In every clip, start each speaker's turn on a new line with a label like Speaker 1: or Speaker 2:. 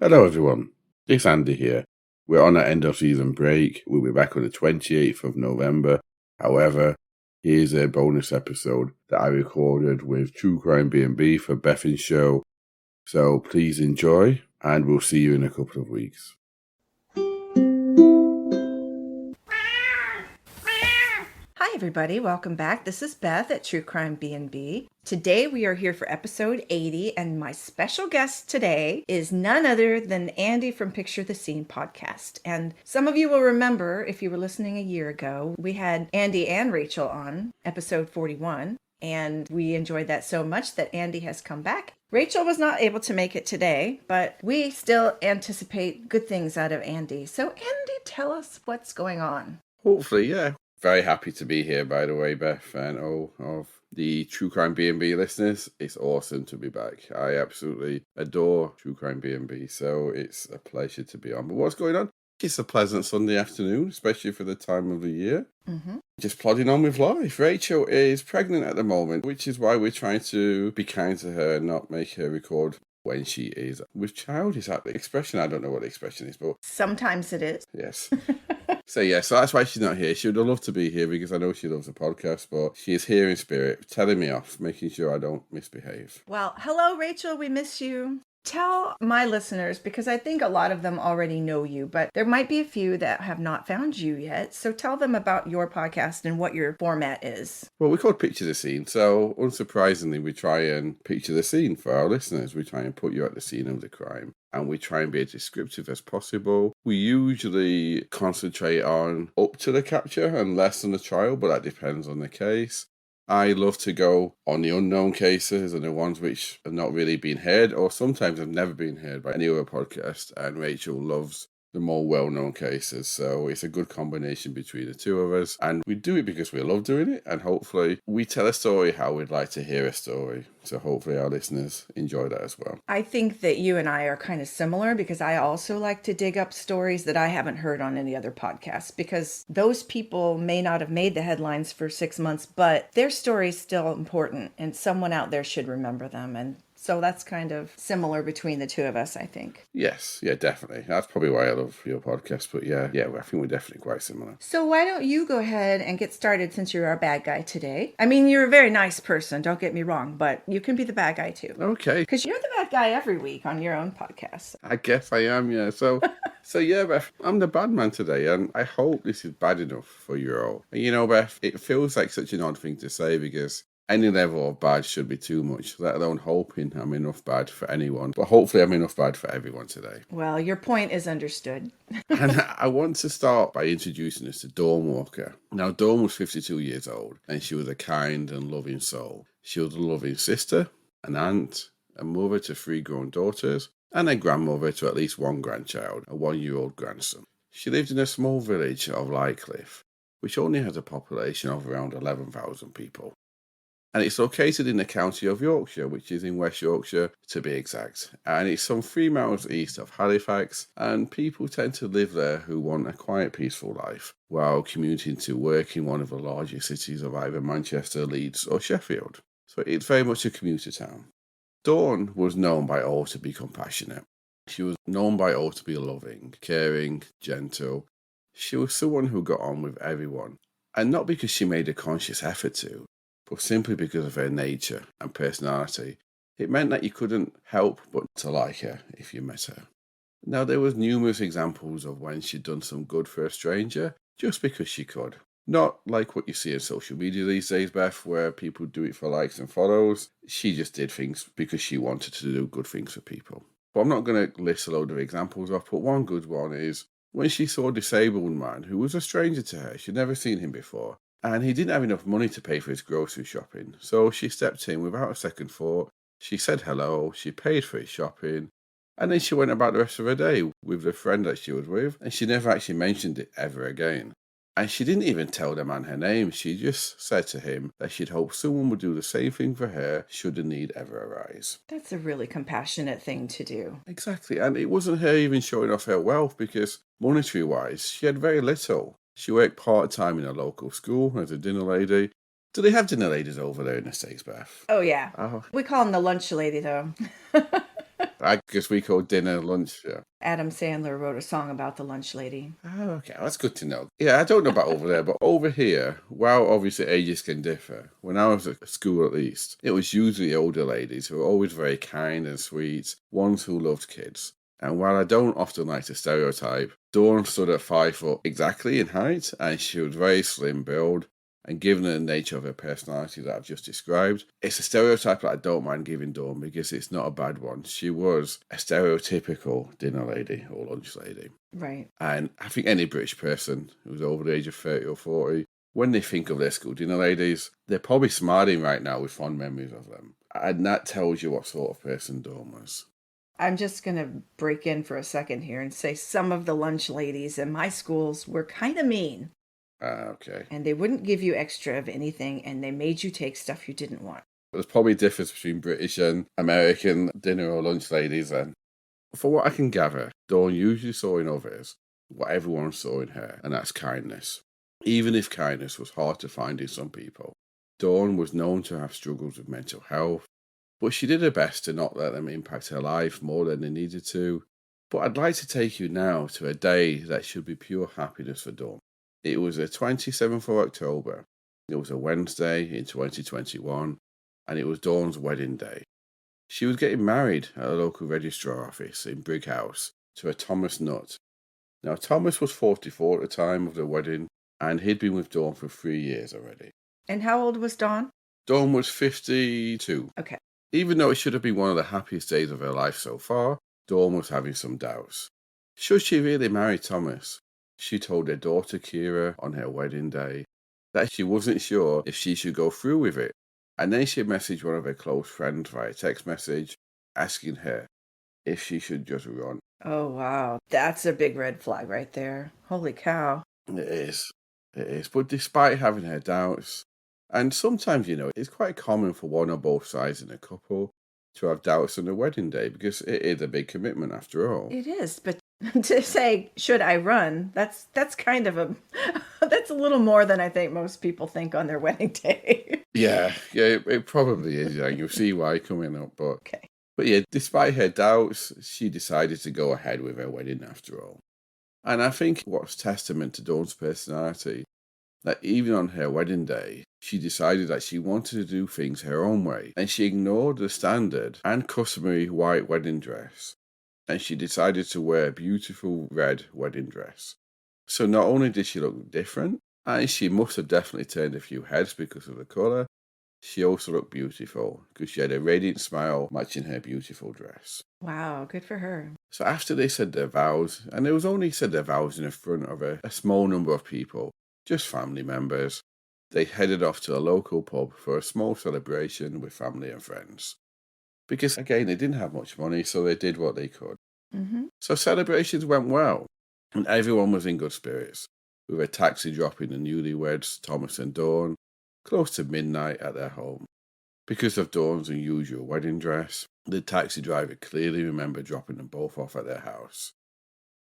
Speaker 1: Hello everyone, it's Andy here. We're on our end of season break. We'll be back on the 28th of November. However, here's a bonus episode that I recorded with True Crime BNB for Beth's show. So please enjoy, and we'll see you in a couple of weeks.
Speaker 2: Hi everybody, welcome back. This is Beth at True Crime BNB. Today we are here for episode 80, and my special guest today is none other than Andy from Picture the Scene podcast. And some of you will remember, if you were listening a year ago, we had Andy and Rachel on episode 41, and we enjoyed that so much that Andy has come back. Rachel was not able to make it today, but we still anticipate good things out of Andy. So Andy, tell us what's going on.
Speaker 1: Hopefully, yeah. Very happy to be here, by the way, Beth, and all of the True Crime BNB listeners. It's awesome to be back. I absolutely adore True Crime BNB, so it's a pleasure to be on. But what's going on? It's a pleasant Sunday afternoon, especially for the time of the year. Mm-hmm. Just plodding on with life. Rachel is pregnant at the moment, which is why we're trying to be kind to her and not make her record when she is with child. Is that the expression? I don't know what the expression is, but
Speaker 2: sometimes it is.
Speaker 1: Yes. So that's why she's not here. She would have loved to be here because I know she loves the podcast, but she is here in spirit, telling me off, making sure I don't misbehave.
Speaker 2: Well, hello, Rachel. We miss you. Tell my listeners, because I think a lot of them already know you, but there might be a few that have not found you yet. So tell them about your podcast and what your format is.
Speaker 1: Well, we call it Picture the Scene. So unsurprisingly, we try and picture the scene for our listeners. We try and put you at the scene of the crime. And we try and be as descriptive as possible. We usually concentrate on up to the capture and less on the trial, but that depends on the case. I love to go on the unknown cases and the ones which have not really been heard, or sometimes have never been heard by any other podcast. And Rachel loves the more well-known cases, so it's a good combination between the two of us, and we do it because we love doing it, and hopefully we tell a story how we'd like to hear a story, so hopefully our listeners enjoy that as well.
Speaker 2: I think that you and I are kind of similar because I also like to dig up stories that I haven't heard on any other podcasts, because those people may not have made the headlines for 6 months, but their story is still important, and someone out there should remember them, and so that's kind of similar between the two of us, I think.
Speaker 1: Yes, yeah, definitely. That's probably why I love your podcast. But yeah, I think we're definitely quite similar.
Speaker 2: So why don't you go ahead and get started since you're our bad guy today? I mean, you're a very nice person, don't get me wrong, but you can be the bad guy too.
Speaker 1: Okay.
Speaker 2: Because you're the bad guy every week on your own podcast.
Speaker 1: I guess I am, yeah. So yeah, Beth, I'm the bad man today, and I hope this is bad enough for you all. And you know, Beth, it feels like such an odd thing to say because any level of bad should be too much, let alone hoping I'm enough bad for anyone. But hopefully I'm enough bad for everyone today.
Speaker 2: Well, your point is understood.
Speaker 1: And I want to start by introducing us to Dawn Walker. Now, Dawn was 52 years old, and she was a kind and loving soul. She was a loving sister, an aunt, a mother to 3 grown daughters, and a grandmother to at least 1 grandchild, a 1-year-old grandson. She lived in a small village of Lightcliff, which only has a population of around 11,000 people. And it's located in the county of Yorkshire, which is in West Yorkshire to be exact. And it's some 3 miles east of Halifax, and people tend to live there who want a quiet, peaceful life, while commuting to work in one of the largest cities of either Manchester, Leeds or Sheffield. So it's very much a commuter town. Dawn was known by all to be compassionate. She was known by all to be loving, caring, gentle. She was someone who got on with everyone, and not because she made a conscious effort to, but simply because of her nature and personality. It meant that you couldn't help but to like her if you met her. Now, there was numerous examples of when she'd done some good for a stranger just because she could. Not like what you see on social media these days, Beth, where people do it for likes and follows. She just did things because she wanted to do good things for people. But I'm not going to list a load of examples off, but one good one is when she saw a disabled man who was a stranger to her. She'd never seen him before. And he didn't have enough money to pay for his grocery shopping. So she stepped in without a second thought. She said hello, she paid for his shopping, and then she went about the rest of her day with the friend that she was with, and she never actually mentioned it ever again. And she didn't even tell the man her name. She just said to him that she'd hope someone would do the same thing for her should the need ever arise.
Speaker 2: That's a really compassionate thing to do.
Speaker 1: Exactly. And it wasn't her even showing off her wealth because monetary-wise, she had very little. She worked part-time in a local school as a dinner lady. Do they have dinner ladies over there in the States, Beth?
Speaker 2: Oh, yeah.
Speaker 1: Oh.
Speaker 2: We call them the lunch lady, though.
Speaker 1: I guess we call dinner lunch. Yeah.
Speaker 2: Adam Sandler wrote a song about the lunch lady.
Speaker 1: Oh, okay. That's good to know. Yeah, I don't know about over there, but over here, while obviously ages can differ, when I was at school at least, it was usually older ladies who were always very kind and sweet, ones who loved kids. And while I don't often like to stereotype, Dawn stood at 5 foot exactly in height, and she was very slim build. And given the nature of her personality that I've just described, it's a stereotype that I don't mind giving Dawn because it's not a bad one. She was a stereotypical dinner lady or lunch lady.
Speaker 2: Right.
Speaker 1: And I think any British person who's over the age of 30 or 40, when they think of their school dinner ladies, they're probably smiling right now with fond memories of them. And that tells you what sort of person Dawn was.
Speaker 2: I'm just going to break in for a second here and say some of the lunch ladies in my schools were kind of mean.
Speaker 1: Okay.
Speaker 2: And they wouldn't give you extra of anything, and they made you take stuff you didn't want.
Speaker 1: There's probably a difference between British and American dinner or lunch ladies then. For what I can gather, Dawn usually saw in others what everyone saw in her, and that's kindness. Even if kindness was hard to find in some people. Dawn was known to have struggles with mental health, but she did her best to not let them impact her life more than they needed to. But I'd like to take you now to a day that should be pure happiness for Dawn. It was the 27th of October. It was a Wednesday in 2021, and it was Dawn's wedding day. She was getting married at a local registrar office in Brighouse to a Thomas Nutt. Now, Thomas was 44 at the time of the wedding, and he'd been with Dawn for 3 years already.
Speaker 2: And how old was Dawn?
Speaker 1: Dawn was 52.
Speaker 2: Okay.
Speaker 1: Even though it should have been one of the happiest days of her life so far, Dawn was having some doubts. Should she really marry Thomas? She told her daughter Kira on her wedding day that she wasn't sure if she should go through with it. And then she messaged one of her close friends via text message asking her if she should just run.
Speaker 2: Oh, wow. That's a big red flag right there. Holy cow.
Speaker 1: It is. It is. But despite having her doubts, and sometimes, it's quite common for one or both sides in a couple to have doubts on the wedding day because it is a big commitment after all.
Speaker 2: It is, but to say, should I run? That's kind of that's a little more than I think most people think on their wedding day.
Speaker 1: Yeah, it probably is. Yeah, you'll see why coming up. But,
Speaker 2: okay.
Speaker 1: But yeah, despite her doubts, she decided to go ahead with her wedding after all. And I think what's testament to Dawn's personality, that even on her wedding day, she decided that she wanted to do things her own way, and she ignored the standard and customary white wedding dress, and she decided to wear a beautiful red wedding dress. So not only did she look different, and she must have definitely turned a few heads because of the colour, she also looked beautiful because she had a radiant smile matching her beautiful dress.
Speaker 2: Wow, good for her.
Speaker 1: So after they said their vows, and they was only said their vows in the front of a small number of people, just family members, they headed off to a local pub for a small celebration with family and friends. Because again, they didn't have much money, so they did what they could.
Speaker 2: Mm-hmm.
Speaker 1: So celebrations went well, and everyone was in good spirits, with a taxi dropping the newlyweds, Thomas and Dawn, close to midnight at their home. Because of Dawn's unusual wedding dress, the taxi driver clearly remembered dropping them both off at their house.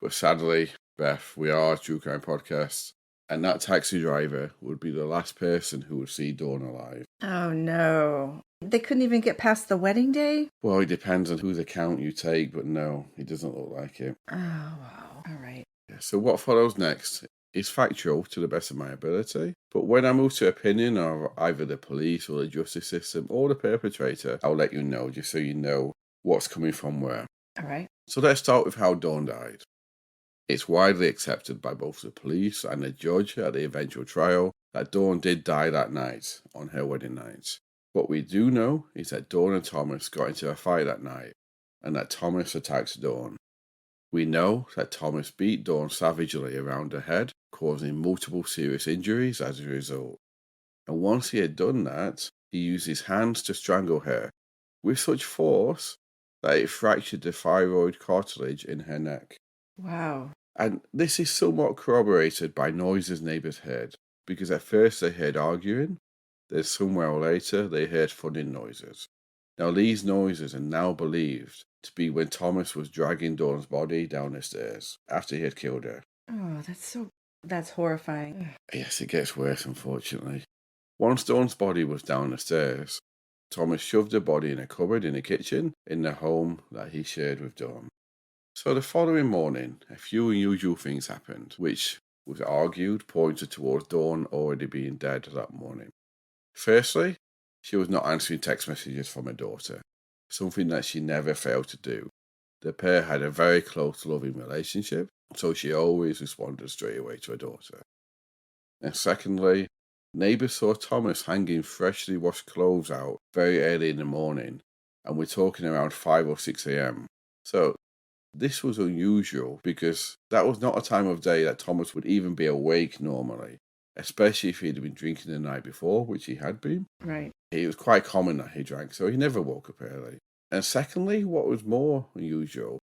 Speaker 1: But sadly, Beth, we are a true crime podcast, and that taxi driver would be the last person who would see Dawn alive.
Speaker 2: Oh no. They couldn't even get past the wedding day?
Speaker 1: Well, it depends on whose account you take, but no, it doesn't look like it.
Speaker 2: Oh, wow. All right.
Speaker 1: So what follows next is factual to the best of my ability, but when I move to opinion of either the police or the justice system or the perpetrator, I'll let you know, just so you know what's coming from where.
Speaker 2: All right.
Speaker 1: So let's start with how Dawn died. It's widely accepted by both the police and the judge at the eventual trial that Dawn did die that night, on her wedding night. What we do know is that Dawn and Thomas got into a fight that night, and that Thomas attacked Dawn. We know that Thomas beat Dawn savagely around her head, causing multiple serious injuries as a result. And once he had done that, he used his hands to strangle her, with such force that it fractured the thyroid cartilage in her neck.
Speaker 2: Wow.
Speaker 1: And this is somewhat corroborated by noises neighbours heard, because at first they heard arguing, then somewhere later they heard thudding noises. Now these noises are now believed to be when Thomas was dragging Dawn's body down the stairs after he had killed her.
Speaker 2: Oh, that's horrifying.
Speaker 1: Yes, it gets worse, unfortunately. Once Dawn's body was down the stairs, Thomas shoved her body in a cupboard in the kitchen in the home that he shared with Dawn. So the following morning, a few unusual things happened, which was argued pointed towards Dawn already being dead that morning. Firstly, she was not answering text messages from her daughter, something that she never failed to do. The pair had a very close, loving relationship, so she always responded straight away to her daughter. And secondly, neighbours saw Thomas hanging freshly washed clothes out very early in the morning, and we're talking around 5 or 6 a.m. So this was unusual because that was not a time of day that Thomas would even be awake normally, especially if he'd been drinking the night before, which he had been.
Speaker 2: Right.
Speaker 1: It was quite common that he drank, so he never woke up early. And secondly, what was more unusual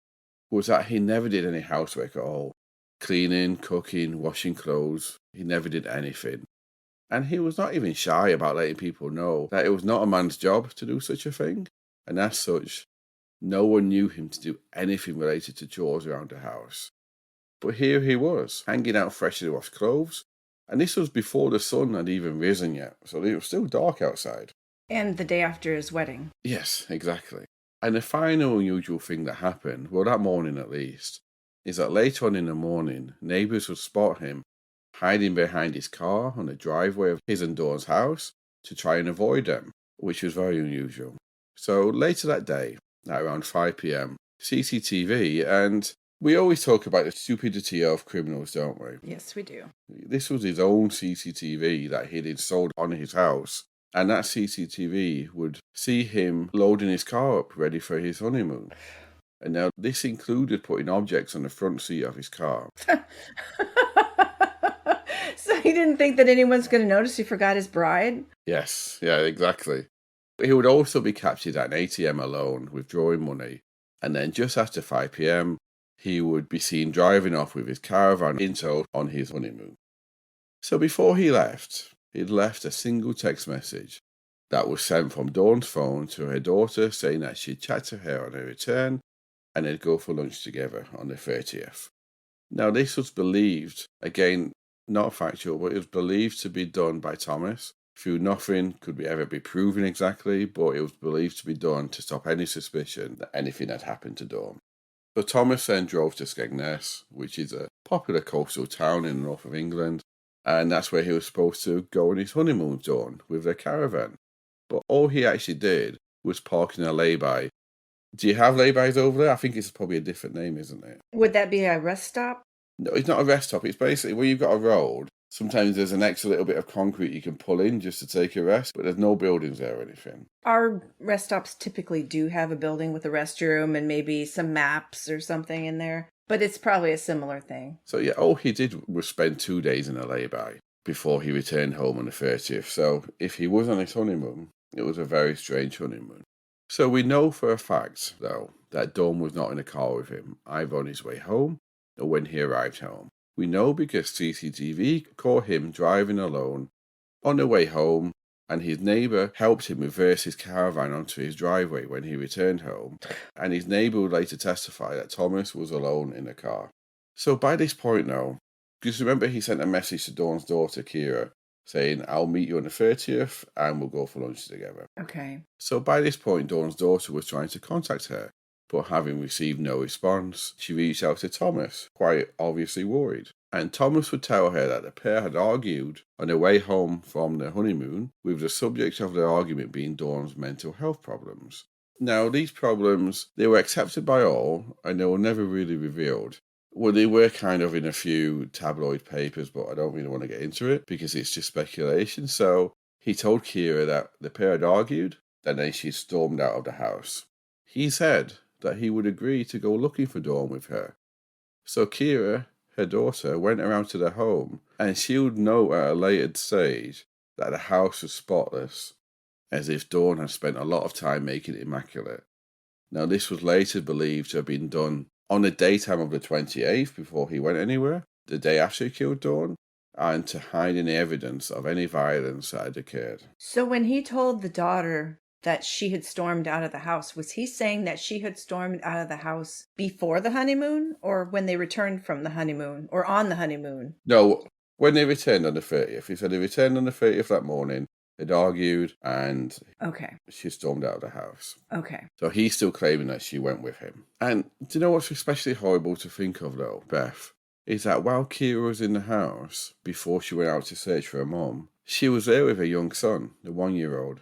Speaker 1: was that he never did any housework at all. Cleaning, cooking, washing clothes, he never did anything. And he was not even shy about letting people know that it was not a man's job to do such a thing. And as such, no one knew him to do anything related to chores around the house. But here he was, hanging out freshly washed clothes. And this was before the sun had even risen yet, so it was still dark outside.
Speaker 2: And the day after his wedding.
Speaker 1: Yes, exactly. And the final unusual thing that happened, well, that morning at least, is that later on in the morning, neighbours would spot him hiding behind his car on the driveway of his and Dawn's house to try and avoid them, which was very unusual. So later that day, at around 5 p.m, CCTV, and we always talk about the stupidity of criminals, don't we?
Speaker 2: Yes, we do.
Speaker 1: This was his own CCTV that he'd installed on his house, and that CCTV would see him loading his car up ready for his honeymoon. And now this included putting objects on the front seat of his car.
Speaker 2: So he didn't think that anyone's going to notice he forgot his bride?
Speaker 1: Yes, yeah, exactly. He would also be captured at an ATM alone, withdrawing money, and then just after 5 p.m, he would be seen driving off with his caravan in tow on his honeymoon. So before he left, he'd left a single text message that was sent from Dawn's phone to her daughter saying that she'd chat to her on her return and they'd go for lunch together on the 30th. Now, this was believed, again, not factual, but it was believed to be done by Thomas. Through nothing could ever be proven exactly, but it was believed to be done to stop any suspicion that anything had happened to Dawn. So Thomas then drove to Skegness, which is a popular coastal town in the north of England, and that's where he was supposed to go on his honeymoon with Dawn with their caravan. But all he actually did was park in a lay-by. Do you have lay-bys over there? I think it's probably a different name, isn't it?
Speaker 2: Would that be a rest stop?
Speaker 1: No, it's not a rest stop. It's basically where you've got a road. Sometimes there's an extra little bit of concrete you can pull in just to take a rest, but there's no buildings there or anything.
Speaker 2: Our rest stops typically do have a building with a restroom and maybe some maps or something in there, but it's probably a similar thing.
Speaker 1: So yeah, all he did was spend 2 days in a lay-by before he returned home on the 30th. So if he was on his honeymoon, it was a very strange honeymoon. So we know for a fact, though, that Dawn was not in a car with him, either on his way home or when he arrived home. We know because CCTV caught him driving alone on the way home, and his neighbour helped him reverse his caravan onto his driveway when he returned home, and his neighbour would later testify that Thomas was alone in the car. So by this point now, because remember he sent a message to Dawn's daughter, Kira, saying, I'll meet you on the 30th and we'll go for lunch together.
Speaker 2: Okay.
Speaker 1: So by this point, Dawn's daughter was trying to contact her, but having received no response, she reached out to Thomas, quite obviously worried. And Thomas would tell her that the pair had argued on their way home from their honeymoon, with the subject of their argument being Dawn's mental health problems. Now, these problems, they were accepted by all, and they were never really revealed. Well, they were kind of in a few tabloid papers, but I don't really want to get into it because it's just speculation. So he told Kira that the pair had argued, and then she stormed out of the house. He said that he would agree to go looking for Dawn with her. So Kira, her daughter, went around to their home, and she would note at a later stage that the house was spotless, as if Dawn had spent a lot of time making it immaculate. Now, this was later believed to have been done on the daytime of the 28th before he went anywhere, the day after he killed Dawn, and to hide any evidence of any violence that had occurred.
Speaker 2: So when he told the daughter that she had stormed out of the house, was he saying that she had stormed out of the house before the honeymoon, or when they returned from the honeymoon, or on the honeymoon?
Speaker 1: No, when they returned on the 30th. He said they returned on the 30th that morning, had argued, and
Speaker 2: Okay.
Speaker 1: she stormed out of the house.
Speaker 2: Okay.
Speaker 1: So he's still claiming that she went with him. And do you know what's especially horrible to think of, though, Beth? Is that while Kira was in the house, before she went out to search for her mom, she was there with her young son, the 1-year-old,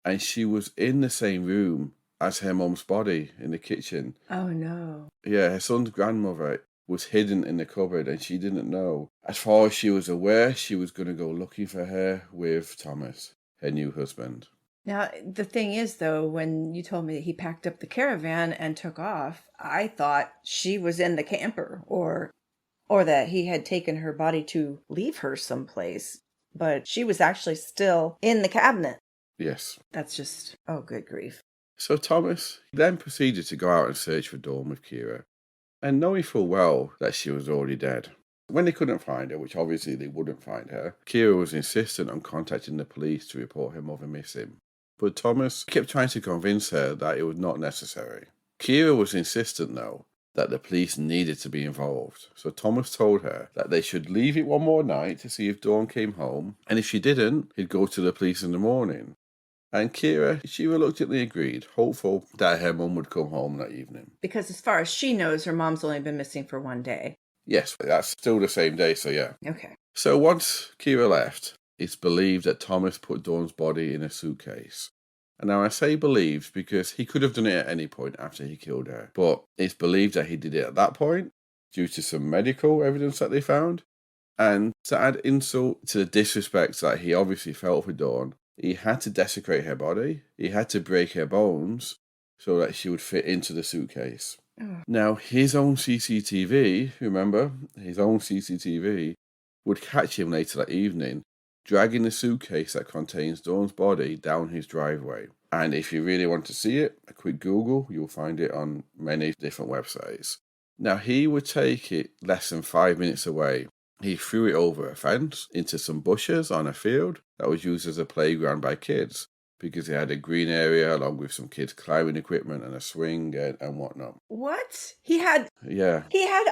Speaker 1: and she was in the same room as her mom's body in the kitchen.
Speaker 2: Oh, no.
Speaker 1: Yeah, her son's grandmother was hidden in the cupboard and she didn't know. As far as she was aware, she was going to go looking for her with Thomas, her new husband.
Speaker 2: Now, the thing is, though, when you told me that he packed up the caravan and took off, I thought she was in the camper or that he had taken her body to leave her someplace. But she was actually still in the cabinet.
Speaker 1: Yes.
Speaker 2: That's just, oh, good grief.
Speaker 1: So Thomas then proceeded to go out and search for Dawn with Kira, and knowing full well that she was already dead. When they couldn't find her, which obviously they wouldn't find her, Kira was insistent on contacting the police to report her mother missing. But Thomas kept trying to convince her that it was not necessary. Kira was insistent, though, that the police needed to be involved. So Thomas told her that they should leave it one more night to see if Dawn came home, and if she didn't, he'd go to the police in the morning. And Kira, she reluctantly agreed, hopeful that her mum would come home that evening.
Speaker 2: Because as far as she knows, her mom's only been missing for one day.
Speaker 1: Yes, that's still the same day, so yeah.
Speaker 2: Okay.
Speaker 1: So once Kira left, it's believed that Thomas put Dawn's body in a suitcase. And now I say believed because he could have done it at any point after he killed her. But it's believed that he did it at that point due to some medical evidence that they found. And to add insult to the disrespect that he obviously felt for Dawn, he had to desecrate her body. He had to break her bones so that she would fit into the suitcase.
Speaker 2: Oh.
Speaker 1: Now, his own CCTV, remember, his own CCTV would catch him later that evening, dragging the suitcase that contains Dawn's body down his driveway. And if you really want to see it, a quick Google, you'll find it on many different websites. Now, he would take it less than 5 minutes away. He threw it over a fence into some bushes on a field that was used as a playground by kids because it had a green area along with some kids' climbing equipment and a swing and whatnot.
Speaker 2: What? He had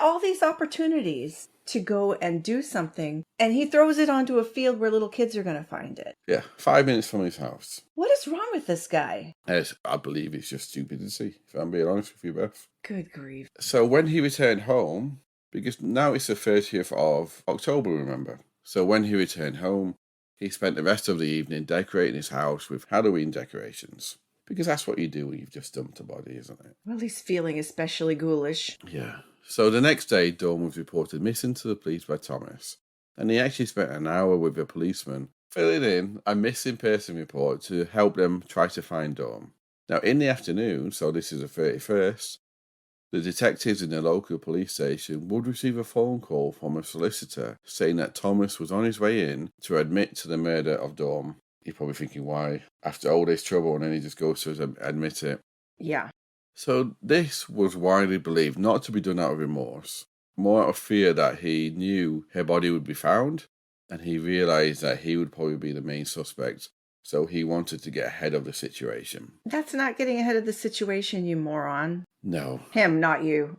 Speaker 2: all these opportunities to go and do something, and he throws it onto a field where little kids are going to find it.
Speaker 1: Yeah, 5 minutes from his house.
Speaker 2: What is wrong with this guy?
Speaker 1: I believe it's just stupidity, if I'm being honest with you, Beth.
Speaker 2: Good grief.
Speaker 1: So when he returned home, because now it's the 30th of October, remember? So when he returned home, he spent the rest of the evening decorating his house with Halloween decorations. Because that's what you do when you've just dumped a body, isn't it?
Speaker 2: Well, he's feeling especially ghoulish.
Speaker 1: Yeah. So the next day, Dawn was reported missing to the police by Thomas. And he actually spent an hour with a policeman filling in a missing person report to help them try to find Dawn. Now, in the afternoon, so this is the 31st, the detectives in the local police station would receive a phone call from a solicitor saying that Thomas was on his way in to admit to the murder of Dawn. You're probably thinking, why? After all this trouble, and then he just goes to admit it.
Speaker 2: Yeah.
Speaker 1: So this was widely believed not to be done out of remorse, more out of fear that he knew her body would be found, and he realised that he would probably be the main suspect. So he wanted to get ahead of the situation.
Speaker 2: That's not getting ahead of the situation, you moron.
Speaker 1: No.
Speaker 2: Him, not you.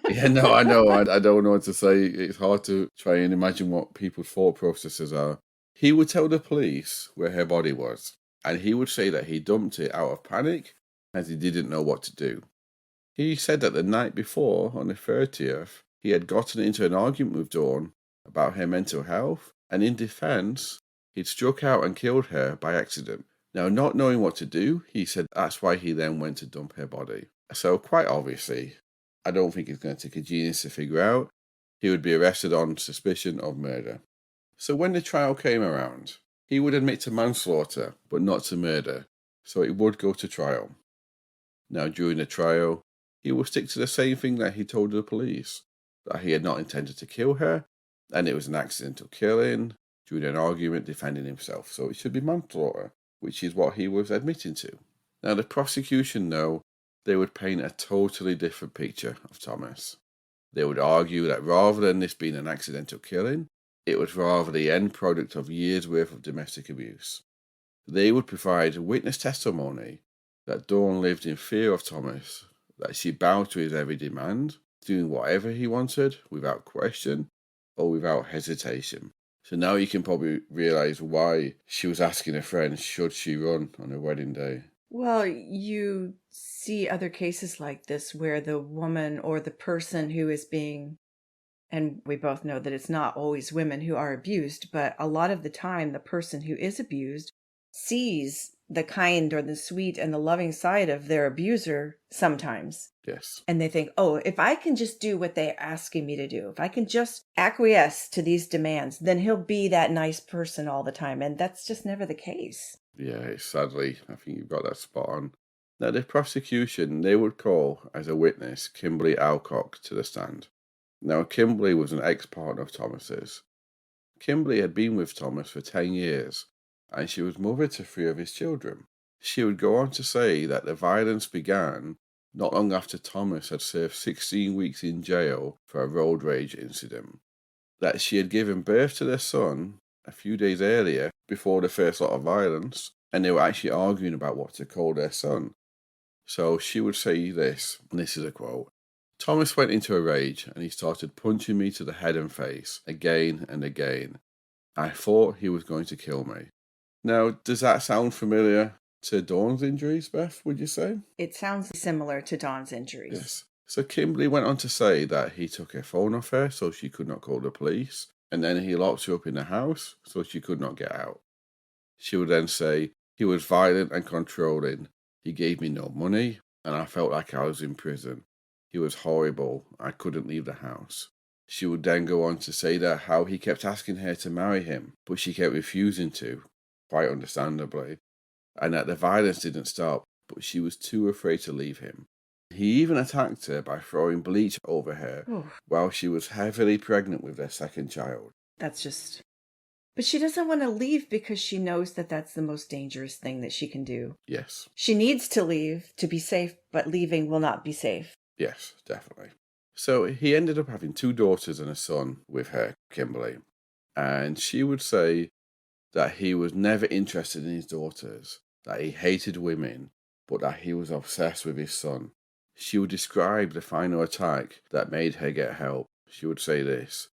Speaker 1: Yeah, no, I know. I don't know what to say. It's hard to try and imagine what people's thought processes are. He would tell the police where her body was, and he would say that he dumped it out of panic as he didn't know what to do. He said that the night before, on the 30th, he had gotten into an argument with Dawn about her mental health, and in defense, he'd struck out and killed her by accident. Now, not knowing what to do, he said that's why he then went to dump her body. So, quite obviously, I don't think it's going to take a genius to figure out. He would be arrested on suspicion of murder. So, when the trial came around, he would admit to manslaughter, but not to murder. So, it would go to trial. Now, during the trial, he would stick to the same thing that he told the police, that he had not intended to kill her, and it was an accidental killing, during an argument defending himself. So, it should be manslaughter, which is what he was admitting to. Now, the prosecution, though, they would paint a totally different picture of Thomas. They would argue that rather than this being an accidental killing, it was rather the end product of years' worth of domestic abuse. They would provide witness testimony that Dawn lived in fear of Thomas, that she bowed to his every demand, doing whatever he wanted without question or without hesitation. So now you can probably realise why she was asking her friend, should she run on her wedding day?
Speaker 2: Well, you see other cases like this where the woman or the person who is being, and we both know that it's not always women who are abused, but a lot of the time, the person who is abused sees the kind or the sweet and the loving side of their abuser sometimes.
Speaker 1: Yes.
Speaker 2: And they think, oh, if I can just do what they're asking me to do, if I can just acquiesce to these demands, then he'll be that nice person all the time. And that's just never the case.
Speaker 1: Yeah, sadly, I think you've got that spot on. Now, the prosecution, they would call as a witness Kimberly Alcock to the stand. Now, Kimberly was an ex-partner of Thomas's. Kimberly had been with Thomas for 10 years, and she was mother to 3 of his children. She would go on to say that the violence began not long after Thomas had served 16 weeks in jail for a road rage incident, that she had given birth to their son a few days earlier before the first lot of violence, and they were actually arguing about what to call their son. So she would say this, and this is a quote: Thomas went into a rage and he started punching me to the head and face again and again. I thought he was going to kill me. Now, does that sound familiar to Dawn's injuries, Beth, would you say?
Speaker 2: It sounds similar to Dawn's injuries.
Speaker 1: Yes. So Kimberly went on to say that he took her phone off her so she could not call the police, and then he locked her up in the house so she could not get out. She would then say, he was violent and controlling. He gave me no money, and I felt like I was in prison. He was horrible. I couldn't leave the house. She would then go on to say that how he kept asking her to marry him, but she kept refusing to, quite understandably, and that the violence didn't stop, but she was too afraid to leave him. He even attacked her by throwing bleach over her while she was heavily pregnant with their second child.
Speaker 2: That's just... But she doesn't want to leave because she knows that that's the most dangerous thing that she can do.
Speaker 1: Yes.
Speaker 2: She needs to leave to be safe, but leaving will not be safe.
Speaker 1: Yes, definitely. So he ended up having 2 daughters and a son with her, Kimberly. And she would say that he was never interested in his daughters, that he hated women, but that he was obsessed with his son. She would describe the final attack that made her get help. She would say this: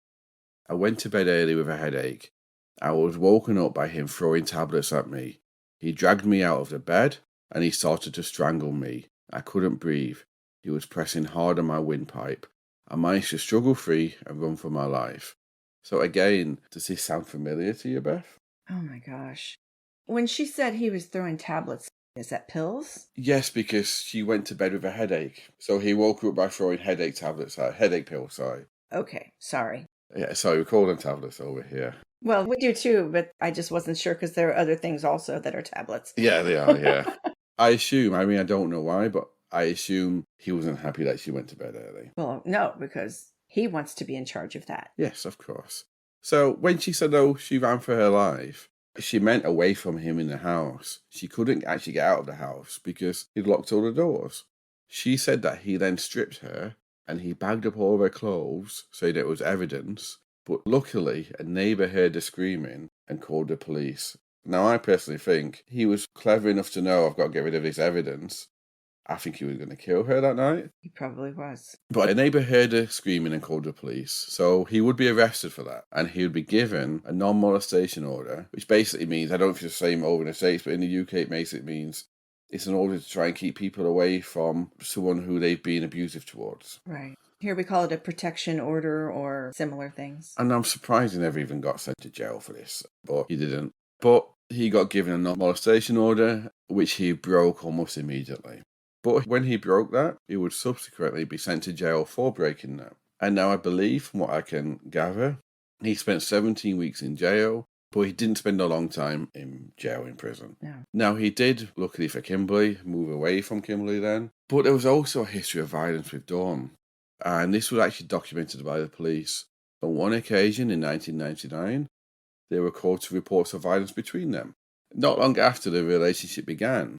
Speaker 1: I went to bed early with a headache. I was woken up by him throwing tablets at me. He dragged me out of the bed and he started to strangle me. I couldn't breathe. He was pressing hard on my windpipe. I managed to struggle free and run for my life. So again, does this sound familiar to you, Beth?
Speaker 2: Oh my gosh. When she said he was throwing tablets, is that pills?
Speaker 1: Yes, because she went to bed with a headache. So he woke her up by throwing headache pills, sorry.
Speaker 2: Okay, sorry.
Speaker 1: Yeah, sorry, we call them tablets over here.
Speaker 2: Well, we do too, but I just wasn't sure because there are other things also that are tablets.
Speaker 1: Yeah, they are, yeah. I don't know why, but I assume he wasn't happy that she went to bed early.
Speaker 2: Well, no, because he wants to be in charge of that.
Speaker 1: Yes, of course. So when she said, she ran for her life, she meant away from him in the house. She couldn't actually get out of the house because he'd locked all the doors. She said that he then stripped her and he bagged up all of her clothes so that it was evidence. But luckily, a neighbour heard her screaming and called the police. Now, I personally think he was clever enough to know I've got to get rid of this evidence. I think he was going to kill her that night.
Speaker 2: He probably was.
Speaker 1: But a neighbour heard her screaming and called the police, so he would be arrested for that. And he would be given a non-molestation order, which basically means, I don't know if it's the same over in the States, but in the UK it means it's an order to try and keep people away from someone who they've been abusive towards.
Speaker 2: Right. Here we call it a protection order or similar things.
Speaker 1: And I'm surprised he never even got sent to jail for this, but he didn't. But he got given a non-molestation order, which he broke almost immediately. But when he broke that, he would subsequently be sent to jail for breaking that. And now I believe, from what I can gather, he spent 17 weeks in jail, but he didn't spend a long time in jail, in prison.
Speaker 2: No.
Speaker 1: Now, he did, luckily for Kimberly, move away from Kimberly then. But there was also a history of violence with Dawn. And this was actually documented by the police. On one occasion in 1999, they were called to reports of violence between them, not long after the relationship began.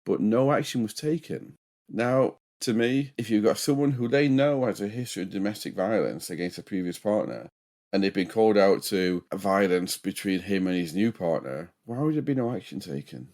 Speaker 1: But no action was taken. Now, to me, if you've got someone who they know has a history of domestic violence against a previous partner, and they've been called out to violence between him and his new partner, why would there be no action taken?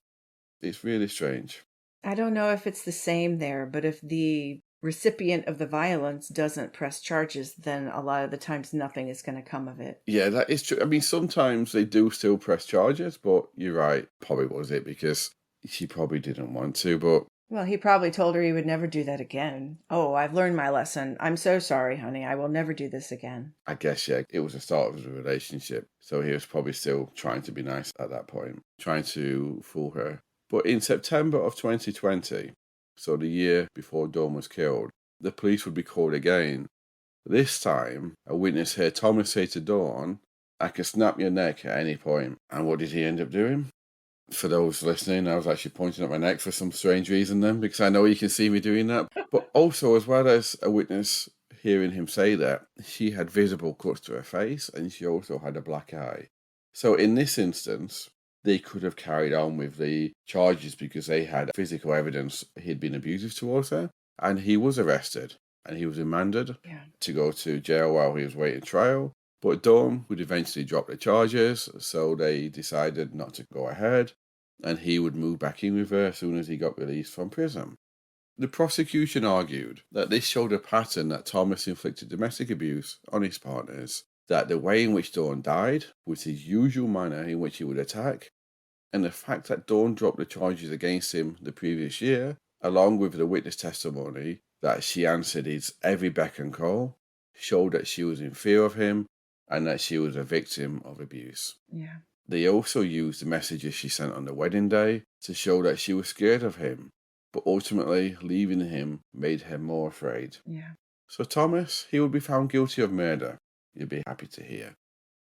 Speaker 1: It's really strange.
Speaker 2: I don't know if it's the same there, but if the recipient of the violence doesn't press charges, then a lot of the times nothing is going to come of it.
Speaker 1: Yeah, that is true. I mean, sometimes they do still press charges, but you're right. Probably was it because she probably didn't want to, but
Speaker 2: Well, he probably told her he would never do that again. Oh, I've learned my lesson. I'm so sorry, honey. I will never do this again.
Speaker 1: I guess, yeah, it was the start of his relationship. So he was probably still trying to be nice at that point, trying to fool her. But in September of 2020, so the year before Dawn was killed, the police would be called again. This time, a witness heard Thomas say to Dawn, "I can snap your neck at any point." And what did he end up doing? For those listening, I was actually pointing at my neck for some strange reason then, because I know you can see me doing that. But also, as well as a witness hearing him say that, she had visible cuts to her face and she also had a black eye. So in this instance, they could have carried on with the charges because they had physical evidence he'd been abusive towards her. And he was arrested and he was remanded to go to jail while he was waiting trial. But Dawn would eventually drop the charges, so they decided not to go ahead, and he would move back in with her as soon as he got released from prison. The prosecution argued that this showed a pattern that Thomas inflicted domestic abuse on his partners, that the way in which Dawn died was his usual manner in which he would attack, and the fact that Dawn dropped the charges against him the previous year, along with the witness testimony that she answered his every beck and call, showed that she was in fear of him and that she was a victim of abuse.
Speaker 2: Yeah.
Speaker 1: They also used the messages she sent on the wedding day to show that she was scared of him, but ultimately leaving him made her more afraid.
Speaker 2: Yeah.
Speaker 1: So Thomas, he would be found guilty of murder, you'd be happy to hear.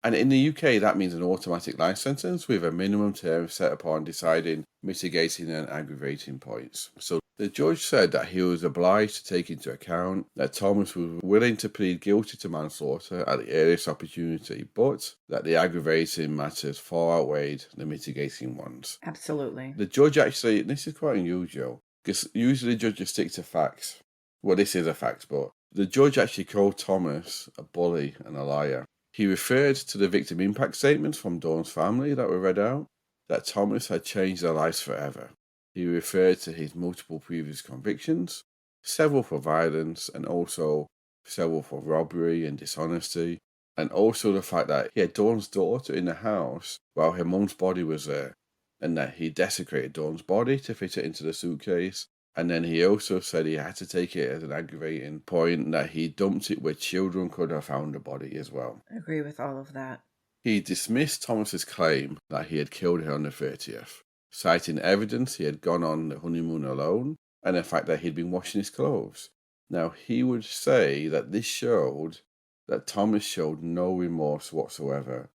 Speaker 1: And in the UK, that means an automatic life sentence with a minimum term set upon deciding mitigating and aggravating points. So the judge said that he was obliged to take into account that Thomas was willing to plead guilty to manslaughter at the earliest opportunity, but that the aggravating matters far outweighed the mitigating ones.
Speaker 2: Absolutely.
Speaker 1: The judge actually, this is quite unusual, because usually judges stick to facts. Well, this is a fact, but the judge actually called Thomas a bully and a liar. He referred to the victim impact statements from Dawn's family that were read out, that Thomas had changed their lives forever. He referred to his multiple previous convictions, several for violence and also several for robbery and dishonesty, and also the fact that he had Dawn's daughter in the house while her mum's body was there, and that he desecrated Dawn's body to fit it into the suitcase. And then he also said he had to take it as an aggravating point that he dumped it where children could have found the body as well.
Speaker 2: I agree with all of that.
Speaker 1: He dismissed Thomas's claim that he had killed her on the 30th, citing evidence he had gone on the honeymoon alone and the fact that he'd been washing his clothes. Now, he would say that this showed that Thomas showed no remorse whatsoever.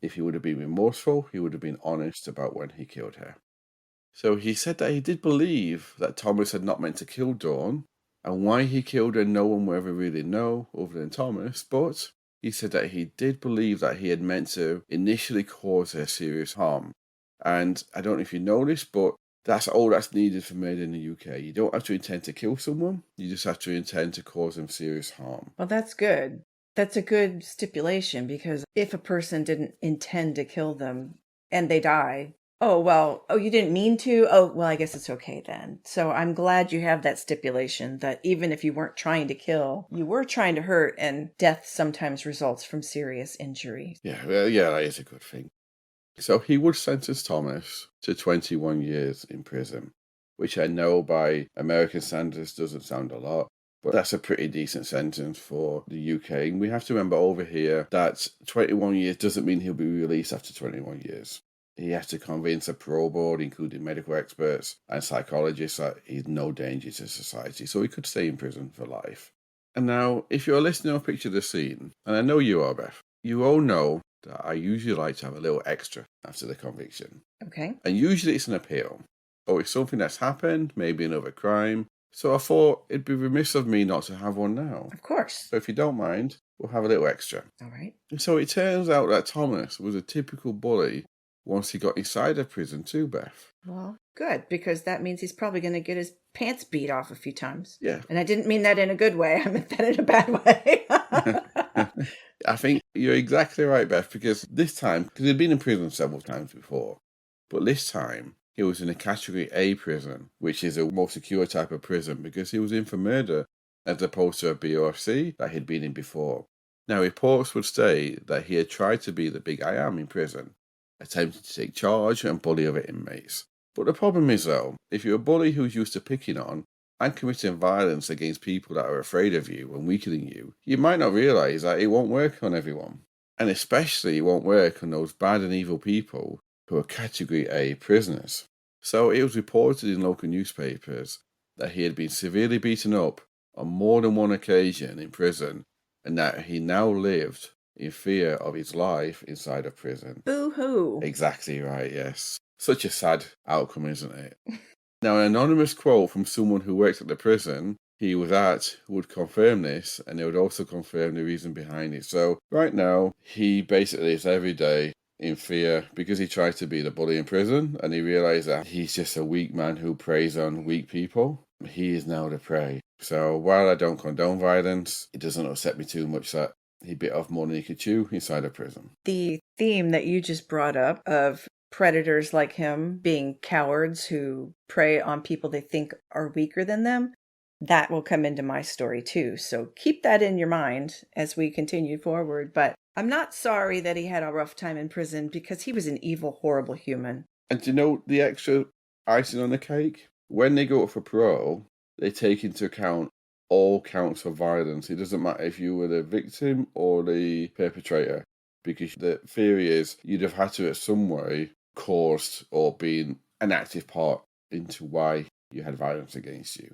Speaker 1: If he would have been remorseful, he would have been honest about when he killed her. So he said that he did believe that Thomas had not meant to kill Dawn, and why he killed her no one will ever really know other than Thomas, but he said that he did believe that he had meant to initially cause her serious harm. And I don't know if you know this, but that's all that's needed for murder in the UK. You don't have to intend to kill someone, you just have to intend to cause them serious harm.
Speaker 2: Well, that's good. That's a good stipulation, because if a person didn't intend to kill them and they die, you didn't mean to? Oh, well, I guess it's okay then. So I'm glad you have that stipulation that even if you weren't trying to kill, you were trying to hurt, and death sometimes results from serious injury.
Speaker 1: Yeah, that is a good thing. So he would sentence Thomas to 21 years in prison, which I know by American standards doesn't sound a lot, but that's a pretty decent sentence for the UK. And we have to remember over here that 21 years doesn't mean he'll be released after 21 years. He has to convince a parole board, including medical experts and psychologists, that he's no danger to society, so he could stay in prison for life. And now, if you're listening or picture the scene, and I know you are, Beth, you all know that I usually like to have a little extra after the conviction.
Speaker 2: Okay.
Speaker 1: And usually it's an appeal, or it's something that's happened, maybe another crime. So I thought it'd be remiss of me not to have one now.
Speaker 2: Of course.
Speaker 1: So if you don't mind, we'll have a little extra.
Speaker 2: All right.
Speaker 1: And so it turns out that Thomas was a typical bully once he got inside of prison too, Beth.
Speaker 2: Well, good, because that means he's probably going to get his pants beat off a few times.
Speaker 1: Yeah.
Speaker 2: And I didn't mean that in a good way. I meant that in a bad way.
Speaker 1: I think you're exactly right, Beth, because this time, because he'd been in prison several times before, but this time he was in a category A prison, which is a more secure type of prison, because he was in for murder. as opposed to a BOFC that he'd been in before. Now, reports would state that he had tried to be the big I am in prison, attempting to take charge and bully other inmates. But the problem is, though, if you're a bully who's used to picking on and committing violence against people that are afraid of you and weakening you, you might not realise that it won't work on everyone. And especially it won't work on those bad and evil people who are Category A prisoners. So it was reported in local newspapers that he had been severely beaten up on more than one occasion in prison, and that he now lived in fear of his life inside of prison.
Speaker 2: Boo-hoo.
Speaker 1: Exactly right, yes. Such a sad outcome, isn't it? Now, an anonymous quote from someone who worked at the prison he was at would confirm this, and they would also confirm the reason behind it. So right now, he basically is every day in fear because he tried to be the bully in prison, and he realised that he's just a weak man who preys on weak people. He is now the prey. So while I don't condone violence, it doesn't upset me too much that he bit off more than he could chew inside a prison.
Speaker 2: The theme that you just brought up of predators like him being cowards who prey on people they think are weaker than them, that will come into my story too. So keep that in your mind as we continue forward. But I'm not sorry that he had a rough time in prison because he was an evil, horrible human.
Speaker 1: And do you know the extra icing on the cake? When they go up for parole, they take into account all counts of violence. It doesn't matter if you were the victim or the perpetrator, because the theory is you'd have had to, in some way, caused or been an active part into why you had violence against you.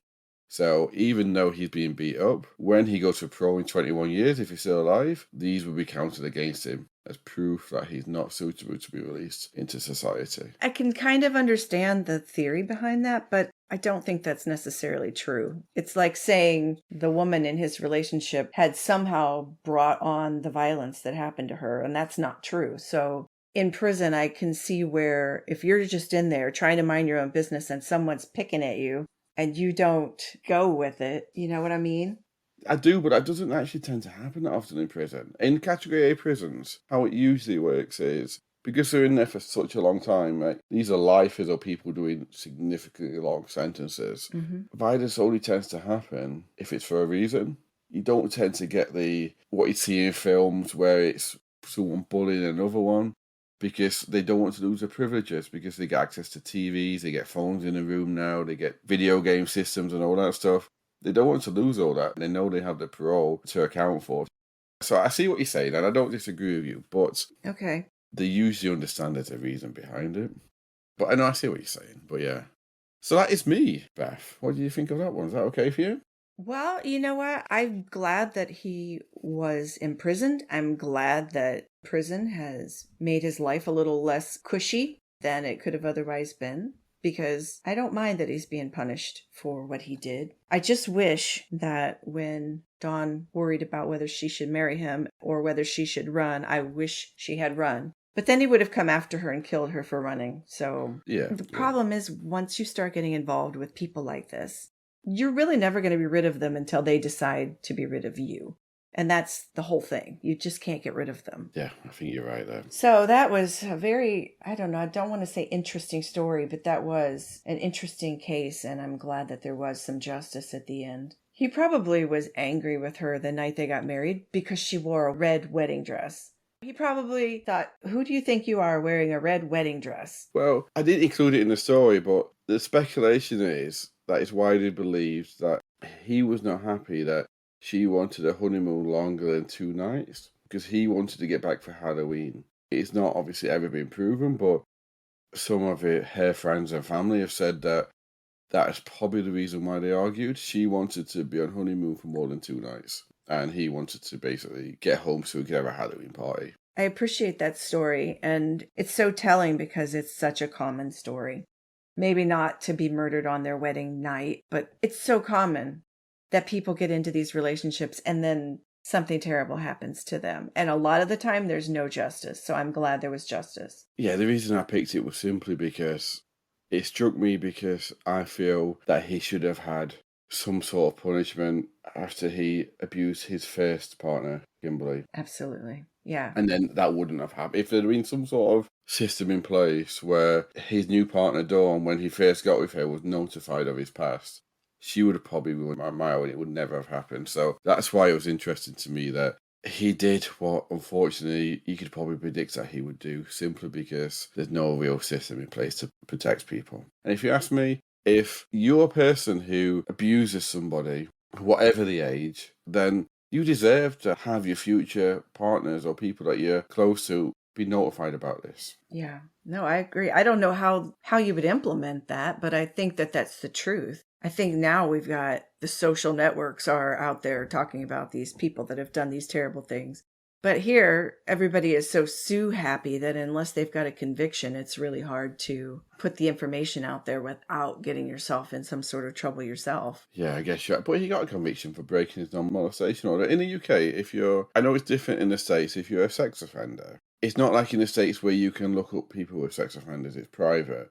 Speaker 1: So even though he's being beat up, when he goes for parole in 21 years, if he's still alive, these will be counted against him as proof that he's not suitable to be released into society.
Speaker 2: I can kind of understand the theory behind that, but I don't think that's necessarily true. It's like saying the woman in his relationship had somehow brought on the violence that happened to her, and that's not true. So in prison, I can see where if you're just in there trying to mind your own business and someone's picking at you and you don't go with it, you know what I mean?
Speaker 1: I do, but that doesn't actually tend to happen that often in prison. In Category A prisons, how it usually works is, because they're in there for such a long time, right? These are lifers or people doing significantly long sentences. Violence only tends to happen if it's for a reason. You don't tend to get what you see in films where it's someone bullying another one, because they don't want to lose their privileges, because they get access to TVs, they get phones in the room now, they get video game systems and all that stuff. They don't want to lose all that. They know they have the parole to account for. So I see what you're saying, and I don't disagree with you, but
Speaker 2: Okay.
Speaker 1: they usually understand there's a reason behind it. But I know I see what you're saying, but yeah. So that is me, Beth. What do you think of that one? Is that okay for you?
Speaker 2: Well, you know what? I'm glad that he was imprisoned. I'm glad that prison has made his life a little less cushy than it could have otherwise been, because I don't mind that he's being punished for what he did. I just wish that when Dawn worried about whether she should marry him or whether she should run, I wish she had run. But then he would have come after her and killed her for running. So the problem is, once you start getting involved with people like this, you're really never going to be rid of them until they decide to be rid of you. And that's the whole thing. You just can't get rid of them.
Speaker 1: Yeah, I think you're right there.
Speaker 2: So that was a very, I don't know, I don't want to say interesting story, but that was an interesting case. And I'm glad that there was some justice at the end. He probably was angry with her the night they got married because she wore a red wedding dress. He probably thought, who do you think you are wearing a red wedding dress?
Speaker 1: Well, I didn't include it in the story, but the speculation is that it's widely believed that he was not happy that she wanted a honeymoon longer than 2 nights because he wanted to get back for Halloween. It's not obviously ever been proven, but some of her friends and family have said that that is probably the reason why they argued. She wanted to be on honeymoon for more than 2 nights, and he wanted to basically get home so he could have a Halloween party.
Speaker 2: I appreciate that story, and it's so telling because it's such a common story. Maybe not to be murdered on their wedding night, but it's so common that people get into these relationships and then something terrible happens to them. And a lot of the time there's no justice. So I'm glad there was justice.
Speaker 1: Yeah, the reason I picked it was simply because it struck me, because I feel that he should have had some sort of punishment after he abused his first partner, Kimberly.
Speaker 2: Absolutely. Yeah.
Speaker 1: And then that wouldn't have happened. If there'd been some sort of system in place where his new partner, Dawn, when he first got with her, was notified of his past, she would have probably won my mile and it would never have happened. So that's why it was interesting to me that he did what, unfortunately, you could probably predict that he would do, simply because there's no real system in place to protect people. And if you ask me, if you're a person who abuses somebody, whatever the age, then you deserve to have your future partners or people that you're close to be notified about this.
Speaker 2: Yeah, no, I agree. I don't know how you would implement that, but I think that that's the truth. I think now we've got the social networks are out there talking about these people that have done these terrible things. But here, everybody is so happy that unless they've got a conviction, it's really hard to put the information out there without getting yourself in some sort of trouble yourself.
Speaker 1: Yeah, I guess you're right. But he got a conviction for breaking his non-molestation order. In the UK, I know it's different in the States, if you're a sex offender, it's not like in the States where you can look up people with sex offenders, it's private.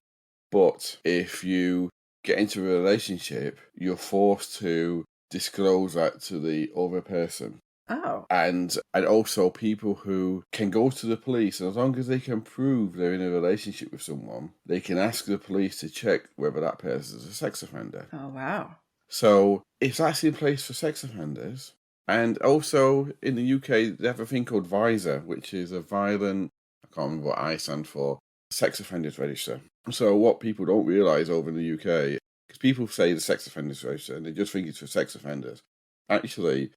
Speaker 1: But if you get into a relationship, you're forced to disclose that to the other person.
Speaker 2: Oh.
Speaker 1: And also people who can go to the police, and as long as they can prove they're in a relationship with someone, they can ask the police to check whether that person is a sex offender.
Speaker 2: Oh, wow.
Speaker 1: So if that's in place for sex offenders, and also in the UK, they have a thing called VISA, which is a violent, I can't remember what I stand for, sex offenders register. So what people don't realise over in the UK, because people say the sex offenders register and they just think it's for sex offenders. Actually,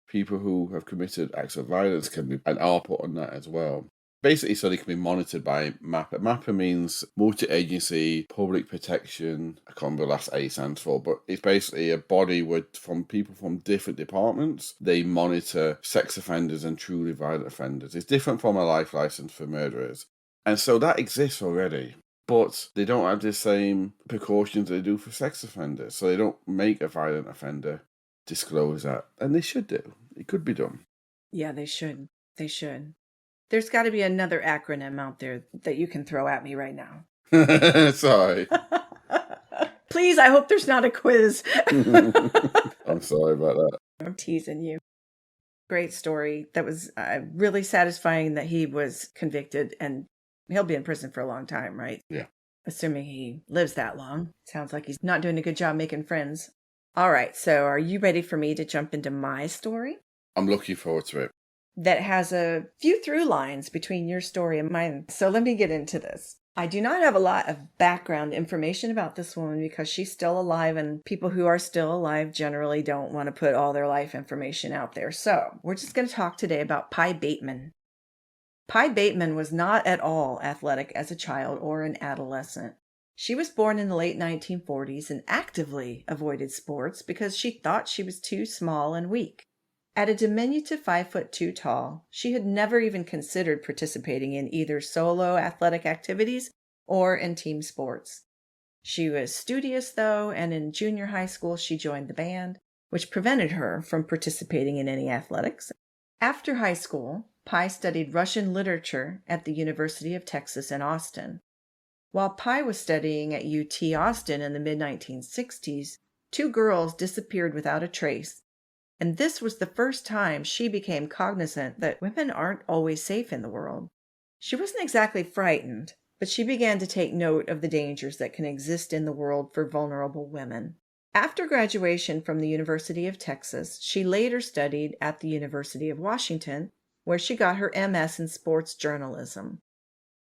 Speaker 1: people who have committed acts of violence can be and are put on that as well. Basically, so they can be monitored by MAPA. MAPA means Multi-Agency Public Protection. I can't remember the last A stands for, but it's basically a body from people from different departments. They monitor sex offenders and truly violent offenders. It's different from a life license for murderers. And so that exists already. But they don't have the same precautions they do for sex offenders. So they don't make a violent offender disclose that. And they should do. It could be done.
Speaker 2: Yeah, they should. They should. There's got to be another acronym out there that you can throw at me right now.
Speaker 1: Sorry.
Speaker 2: Please, I hope there's not a quiz.
Speaker 1: I'm sorry about that.
Speaker 2: I'm teasing you. Great story. That was really satisfying that he was convicted, and he'll be in prison for a long time, right?
Speaker 1: Yeah.
Speaker 2: Assuming he lives that long. Sounds like he's not doing a good job making friends. All right, so are you ready for me to jump into my story?
Speaker 1: I'm looking forward to it.
Speaker 2: That has a few through lines between your story and mine. So let me get into this. I do not have a lot of background information about this woman because she's still alive, and people who are still alive generally don't want to put all their life information out there. So we're just going to talk today about Pi Bateman. Pi Bateman was not at all athletic as a child or an adolescent. She was born in the late 1940s and actively avoided sports because she thought she was too small and weak. At a diminutive 5'2" tall, she had never even considered participating in either solo athletic activities or in team sports. She was studious, though, and in junior high school she joined the band, which prevented her from participating in any athletics. After high school, Pi studied Russian literature at the University of Texas in Austin. While Pi was studying at UT Austin in the mid-1960s, two girls disappeared without a trace. And this was the first time she became cognizant that women aren't always safe in the world. She wasn't exactly frightened, but she began to take note of the dangers that can exist in the world for vulnerable women. After graduation from the University of Texas, she later studied at the University of Washington, where she got her MS in sports journalism.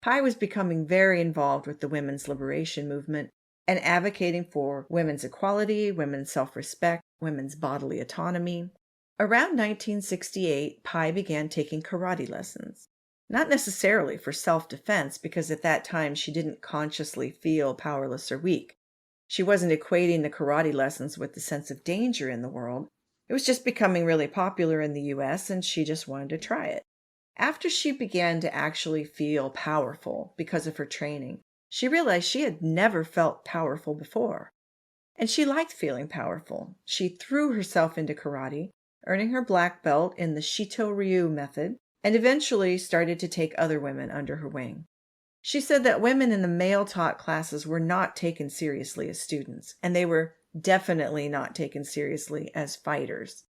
Speaker 2: Pi was becoming very involved with the women's liberation movement and advocating for women's equality, women's self-respect, women's bodily autonomy. Around 1968, Pi began taking karate lessons. Not necessarily for self-defense, because at that time she didn't consciously feel powerless or weak. She wasn't equating the karate lessons with the sense of danger in the world. It was just becoming really popular in the US, and she just wanted to try it. After she began to actually feel powerful because of her training, she realized she had never felt powerful before. And she liked feeling powerful. She threw herself into karate, earning her black belt in the Shito-Ryu method, and eventually started to take other women under her wing. She said that women in the male-taught classes were not taken seriously as students, and they were definitely not taken seriously as fighters.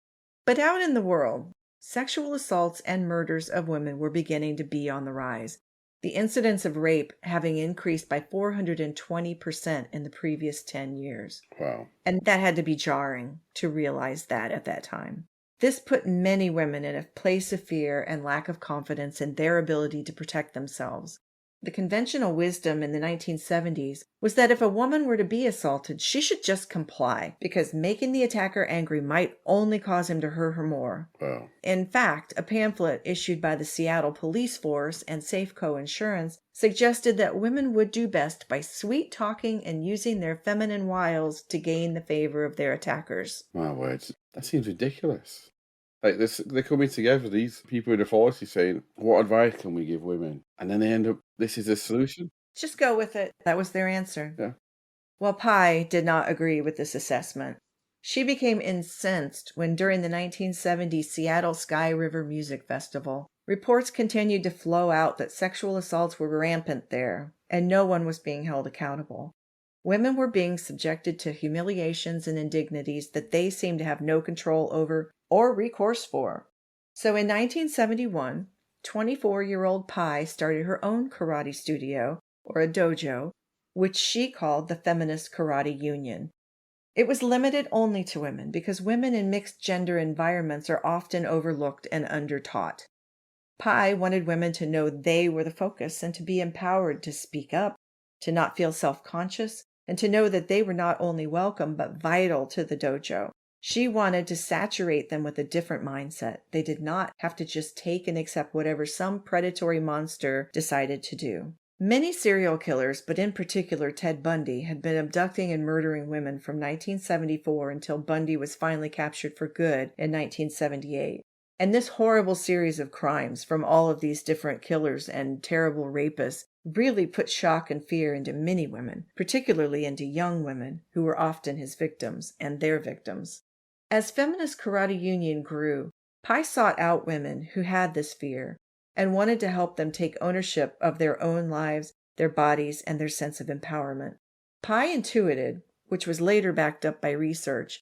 Speaker 2: But out in the world, sexual assaults and murders of women were beginning to be on the rise, the incidence of rape having increased by 420% in the previous 10 years.
Speaker 1: Wow.
Speaker 2: And that had to be jarring to realize that at that time. This put many women in a place of fear and lack of confidence in their ability to protect themselves. The conventional wisdom in the 1970s was that if a woman were to be assaulted, she should just comply, because making the attacker angry might only cause him to hurt her more.
Speaker 1: Wow.
Speaker 2: In fact, a pamphlet issued by the Seattle Police Force and Safeco Insurance suggested that women would do best by sweet-talking and using their feminine wiles to gain the favor of their attackers.
Speaker 1: My words. That seems ridiculous. Like this, they're coming together, these people in the 40s, saying, what advice can we give women? And then they end up, this is the solution?
Speaker 2: Just go with it. That was their answer.
Speaker 1: Yeah.
Speaker 2: Well, Pi did not agree with this assessment. She became incensed when, during the 1970 Seattle Sky River Music Festival, reports continued to flow out that sexual assaults were rampant there, and no one was being held accountable. Women were being subjected to humiliations and indignities that they seemed to have no control over or recourse for. So in 1971, 24-year-old Pi started her own karate studio, or a dojo, which she called the Feminist Karate Union. It was limited only to women because women in mixed-gender environments are often overlooked and undertaught. Pi wanted women to know they were the focus and to be empowered to speak up, to not feel self-conscious, and to know that they were not only welcome but vital to the dojo. She wanted to saturate them with a different mindset. They did not have to just take and accept whatever some predatory monster decided to do. Many serial killers, but in particular Ted Bundy, had been abducting and murdering women from 1974 until Bundy was finally captured for good in 1978. And this horrible series of crimes from all of these different killers and terrible rapists really put shock and fear into many women, particularly into young women who were often his victims and their victims. As Feminist Karate Union grew, Pi sought out women who had this fear and wanted to help them take ownership of their own lives, their bodies, and their sense of empowerment. Pi intuited, which was later backed up by research,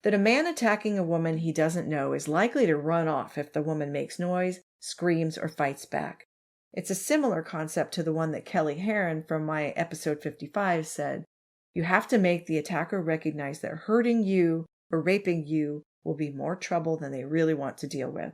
Speaker 2: that a man attacking a woman he doesn't know is likely to run off if the woman makes noise, screams, or fights back. It's a similar concept to the one that Kelly Herron from my episode 55 said. You have to make the attacker recognize that hurting you or raping you will be more trouble than they really want to deal with.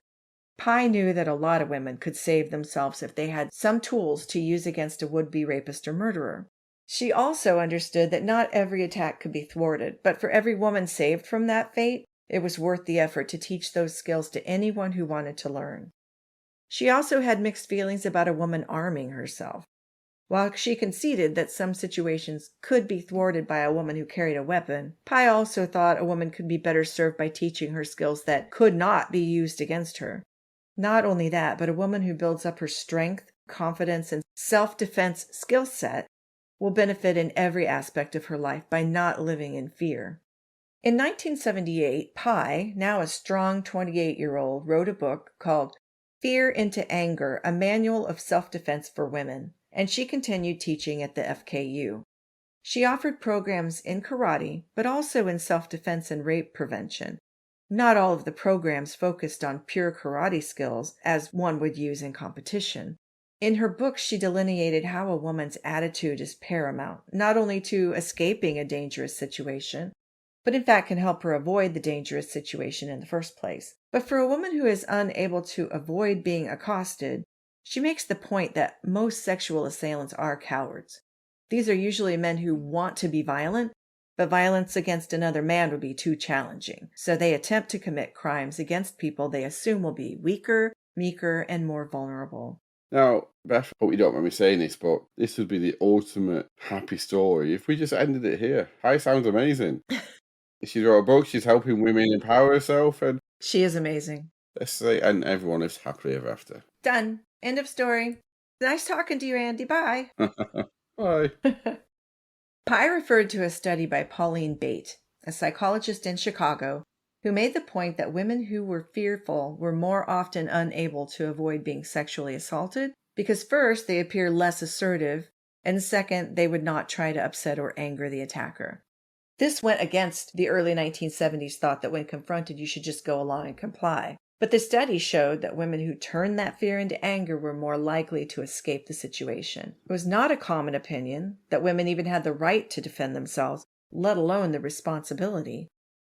Speaker 2: Pi knew that a lot of women could save themselves if they had some tools to use against a would-be rapist or murderer. She also understood that not every attack could be thwarted, but for every woman saved from that fate, it was worth the effort to teach those skills to anyone who wanted to learn. She also had mixed feelings about a woman arming herself. While she conceded that some situations could be thwarted by a woman who carried a weapon, Pi also thought a woman could be better served by teaching her skills that could not be used against her. Not only that, but a woman who builds up her strength, confidence, and self-defense skill set will benefit in every aspect of her life by not living in fear. In 1978, Pi, now a strong 28-year-old, wrote a book called Fear into Anger, a Manual of Self-Defense for Women, and she continued teaching at the FKU. She offered programs in karate, but also in self-defense and rape prevention. Not all of the programs focused on pure karate skills, as one would use in competition. In her book, she delineated how a woman's attitude is paramount, not only to escaping a dangerous situation, but in fact can help her avoid the dangerous situation in the first place. But for a woman who is unable to avoid being accosted, she makes the point that most sexual assailants are cowards. These are usually men who want to be violent, but violence against another man would be too challenging. So they attempt to commit crimes against people they assume will be weaker, meeker, and more vulnerable.
Speaker 1: Now, Beth, I hope you don't mind me saying this, but this would be the ultimate happy story if we just ended it here. Hi sounds amazing. She wrote a book, she's helping women empower herself, and
Speaker 2: She is amazing.
Speaker 1: let's say, and everyone is happily ever after.
Speaker 2: Done. End of story. Nice talking to you, Andy. Bye.
Speaker 1: Bye.
Speaker 2: Pi referred to a study by Pauline Bate, a psychologist in Chicago, who made the point that women who were fearful were more often unable to avoid being sexually assaulted because first, they appear less assertive, and second, they would not try to upset or anger the attacker. This went against the early 1970s thought that when confronted, you should just go along and comply. But the study showed that women who turned that fear into anger were more likely to escape the situation. It was not a common opinion that women even had the right to defend themselves, let alone the responsibility.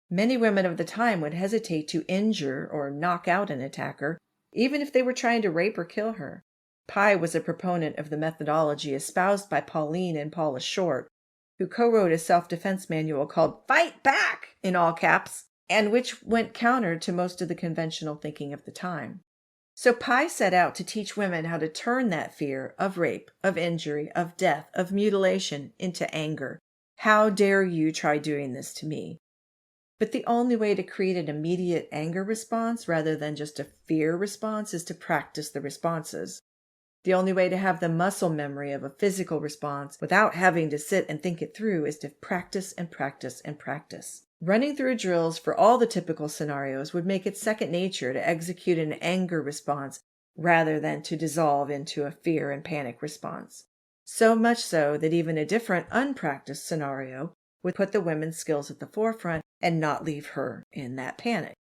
Speaker 2: Many women of the time would hesitate to injure or knock out an attacker, even if they were trying to rape or kill her. Pye was a proponent of the methodology espoused by Pauline and Paula Short, who co-wrote a self-defense manual called Fight Back, in all caps, and which went counter to most of the conventional thinking of the time. So Pye set out to teach women how to turn that fear of rape, of injury, of death, of mutilation into anger. How dare you try doing this to me? But the only way to create an immediate anger response rather than just a fear response is to practice the responses. The only way to have the muscle memory of a physical response without having to sit and think it through is to practice and practice and practice. Running through drills for all the typical scenarios would make it second nature to execute an anger response rather than to dissolve into a fear and panic response. So much so that even a different, unpracticed scenario would put the women's skills at the forefront and not leave her in that panic.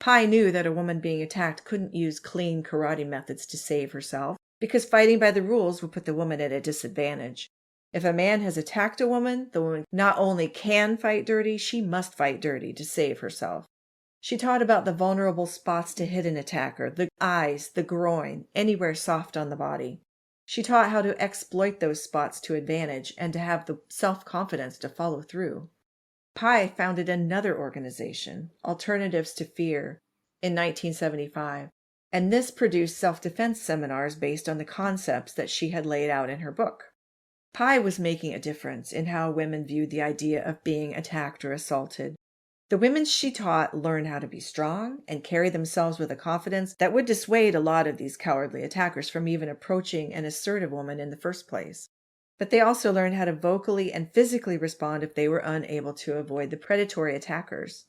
Speaker 2: Pye knew that a woman being attacked couldn't use clean karate methods to save herself, because fighting by the rules would put the woman at a disadvantage. If a man has attacked a woman, the woman not only can fight dirty, she must fight dirty to save herself. She taught about the vulnerable spots to hit an attacker, the eyes, the groin, anywhere soft on the body. She taught how to exploit those spots to advantage and to have the self-confidence to follow through. Pye founded another organization, Alternatives to Fear, in 1975, and this produced self-defense seminars based on the concepts that she had laid out in her book. Pye was making a difference in how women viewed the idea of being attacked or assaulted. The women she taught learned how to be strong and carry themselves with a confidence that would dissuade a lot of these cowardly attackers from even approaching an assertive woman in the first place. But they also learned how to vocally and physically respond if they were unable to avoid the predatory attackers.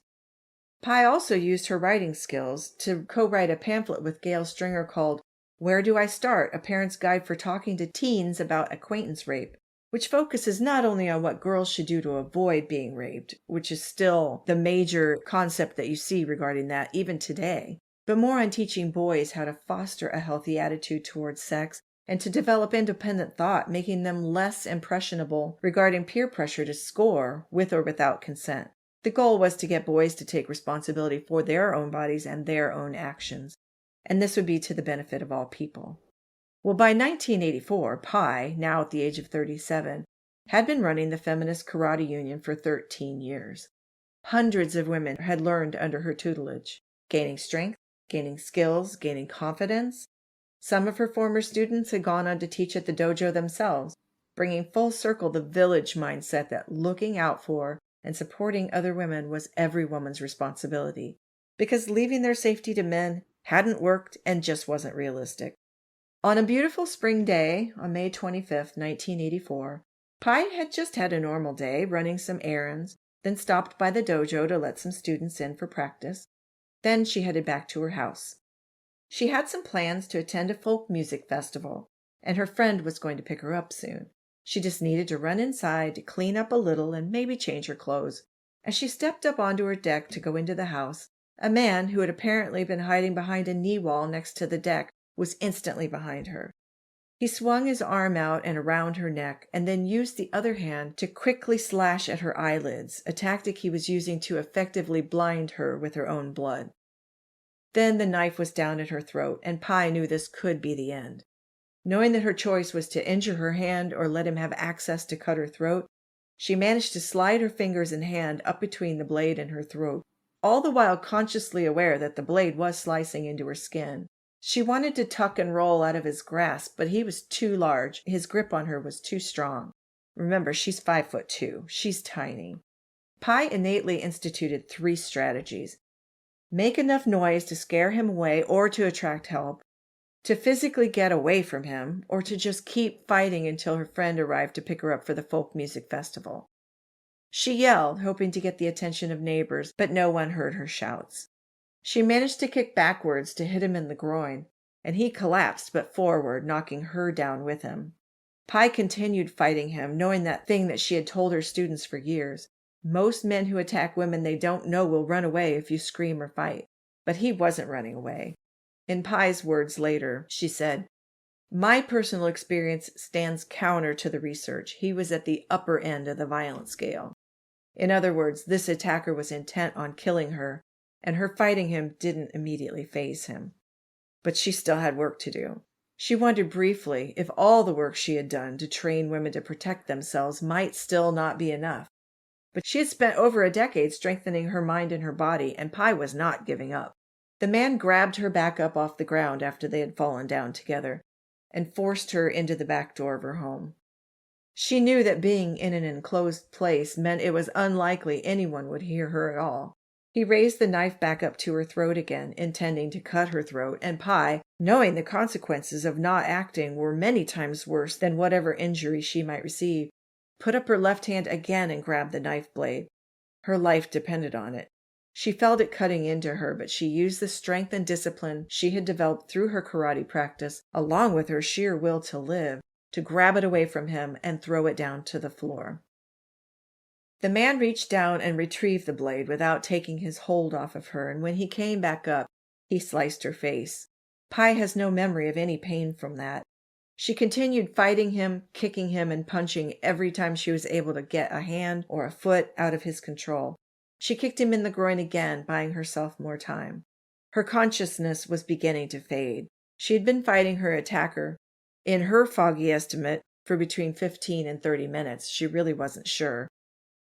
Speaker 2: Pye also used her writing skills to co-write a pamphlet with Gail Stringer called Where Do I Start? A Parent's Guide for Talking to Teens About Acquaintance Rape, which focuses not only on what girls should do to avoid being raped, which is still the major concept that you see regarding that even today, but more on teaching boys how to foster a healthy attitude towards sex and to develop independent thought, making them less impressionable regarding peer pressure to score with or without consent. The goal was to get boys to take responsibility for their own bodies and their own actions, and this would be to the benefit of all people. Well, by 1984, Pye, now at the age of 37, had been running the Feminist Karate Union for 13 years. Hundreds of women had learned under her tutelage, gaining strength, gaining skills, gaining confidence. Some of her former students had gone on to teach at the dojo themselves, bringing full circle the village mindset that looking out for and supporting other women was every woman's responsibility, because leaving their safety to men hadn't worked and just wasn't realistic. On a beautiful spring day, on May 25th, 1984, Pye had just had a normal day, running some errands, then stopped by the dojo to let some students in for practice. Then she headed back to her house. She had some plans to attend a folk music festival, and her friend was going to pick her up soon. She just needed to run inside to clean up a little and maybe change her clothes. As she stepped up onto her deck to go into the house, a man who had apparently been hiding behind a knee wall next to the deck was instantly behind her. He swung his arm out and around her neck and then used the other hand to quickly slash at her eyelids, a tactic he was using to effectively blind her with her own blood. Then the knife was down at her throat, and Pye knew this could be the end. Knowing that her choice was to injure her hand or let him have access to cut her throat, she managed to slide her fingers and hand up between the blade and her throat, all the while consciously aware that the blade was slicing into her skin. She wanted to tuck and roll out of his grasp, but he was too large. His grip on her was too strong. Remember, she's 5'2". She's tiny. Pye innately instituted 3 strategies. Make enough noise to scare him away or to attract help, to physically get away from him, or to just keep fighting until her friend arrived to pick her up for the folk music festival. She yelled, hoping to get the attention of neighbors, but no one heard her shouts. She managed to kick backwards to hit him in the groin, and he collapsed but forward, knocking her down with him. Pye continued fighting him, knowing that thing that she had told her students for years. Most men who attack women they don't know will run away if you scream or fight. But he wasn't running away. In Pye's words later, she said, "My personal experience stands counter to the research. He was at the upper end of the violence scale." In other words, this attacker was intent on killing her, and her fighting him didn't immediately faze him. But she still had work to do. She wondered briefly if all the work she had done to train women to protect themselves might still not be enough. But she had spent over a decade strengthening her mind and her body, and Pye was not giving up. The man grabbed her back up off the ground after they had fallen down together and forced her into the back door of her home. She knew that being in an enclosed place meant it was unlikely anyone would hear her at all. He raised the knife back up to her throat again, intending to cut her throat, and Pye, knowing the consequences of not acting were many times worse than whatever injury she might receive, put up her left hand again and grabbed the knife blade. Her life depended on it. She felt it cutting into her, but she used the strength and discipline she had developed through her karate practice, along with her sheer will to live, to grab it away from him and throw it down to the floor. The man reached down and retrieved the blade without taking his hold off of her, and when he came back up, he sliced her face. Pye has no memory of any pain from that. She continued fighting him, kicking him, and punching every time she was able to get a hand or a foot out of his control. She kicked him in the groin again, buying herself more time. Her consciousness was beginning to fade. She had been fighting her attacker, in her foggy estimate, for between 15 and 30 minutes. She really wasn't sure.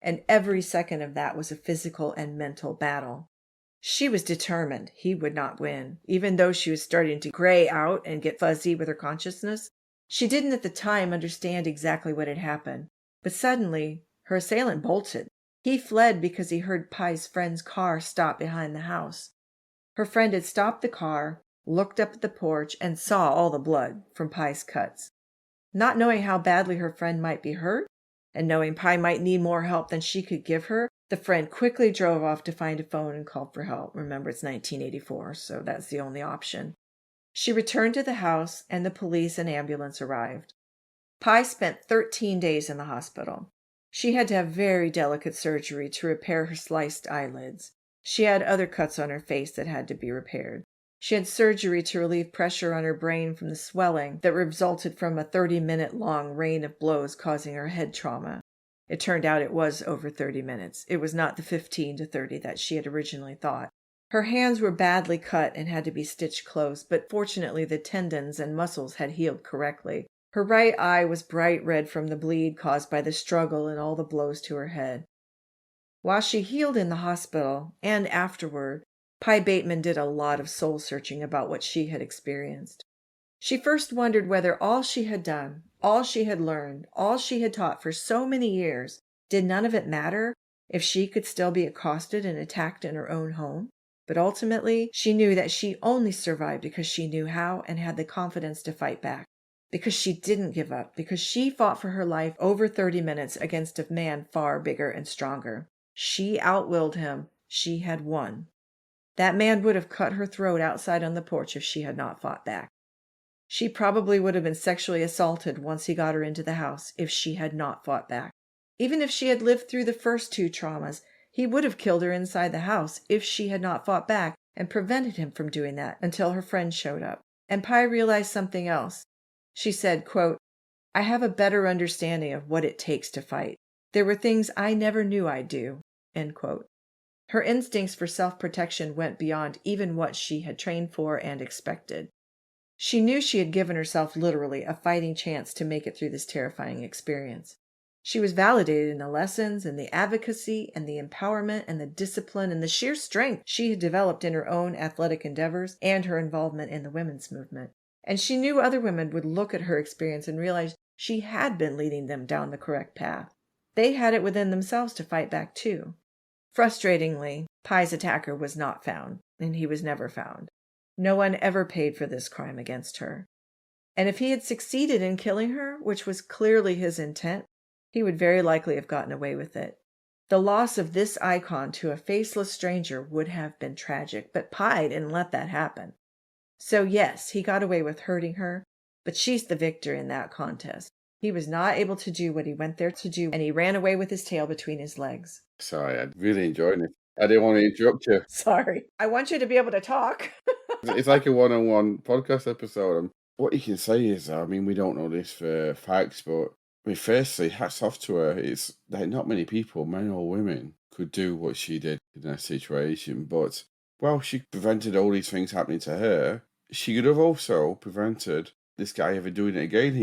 Speaker 2: And every second of that was a physical and mental battle. She was determined he would not win, even though she was starting to gray out and get fuzzy with her consciousness. She didn't at the time understand exactly what had happened, but suddenly her assailant bolted. He fled because he heard Pye's friend's car stop behind the house. Her friend had stopped the car, looked up at the porch, and saw all the blood from Pye's cuts. Not knowing how badly her friend might be hurt, and knowing Pye might need more help than she could give her, the friend quickly drove off to find a phone and called for help. Remember, it's 1984, so that's the only option. She returned to the house, and the police and ambulance arrived. Pye spent 13 days in the hospital. She had to have very delicate surgery to repair her sliced eyelids. She had other cuts on her face that had to be repaired. She had surgery to relieve pressure on her brain from the swelling that resulted from a 30-minute-long rain of blows causing her head trauma. It turned out it was over 30 minutes. It was not the 15 to 30 that she had originally thought. Her hands were badly cut and had to be stitched close, but fortunately the tendons and muscles had healed correctly. Her right eye was bright red from the bleed caused by the struggle and all the blows to her head. While she healed in the hospital, and afterward, Pye Bateman did a lot of soul-searching about what she had experienced. She first wondered whether all she had done, all she had learned, all she had taught for so many years, did none of it matter if she could still be accosted and attacked in her own home? But ultimately, she knew that she only survived because she knew how and had the confidence to fight back. Because she didn't give up, because she fought for her life over 30 minutes against a man far bigger and stronger. She outwilled him. She had won. That man would have cut her throat outside on the porch if she had not fought back. She probably would have been sexually assaulted once he got her into the house if she had not fought back. Even if she had lived through the first 2 traumas, he would have killed her inside the house if she had not fought back and prevented him from doing that until her friend showed up. And Pye realized something else. She said, quote, "I have a better understanding of what it takes to fight. There were things I never knew I'd do." End quote. Her instincts for self-protection went beyond even what she had trained for and expected. She knew she had given herself literally a fighting chance to make it through this terrifying experience. She was validated in the lessons and the advocacy and the empowerment and the discipline and the sheer strength she had developed in her own athletic endeavors and her involvement in the women's movement. And she knew other women would look at her experience and realize she had been leading them down the correct path. They had it within themselves to fight back too. Frustratingly, Pye's attacker was not found, and he was never found. No one ever paid for this crime against her. And if he had succeeded in killing her, which was clearly his intent, he would very likely have gotten away with it. The loss of this icon to a faceless stranger would have been tragic, but Pye didn't let that happen. So yes, he got away with hurting her, but she's the victor in that contest. He was not able to do what he went there to do, and he ran away with his tail between his legs.
Speaker 1: So I really enjoyed it. I didn't want to interrupt you.
Speaker 2: Sorry. I want you to be able to talk.
Speaker 1: It's like a one-on-one podcast episode. What you can say is, I mean, we don't know this for facts, but I mean, firstly, hats off to her. It's like not many people, men or women, could do what she did in that situation. But while she prevented all these things happening to her, she could have also prevented this guy ever doing it again.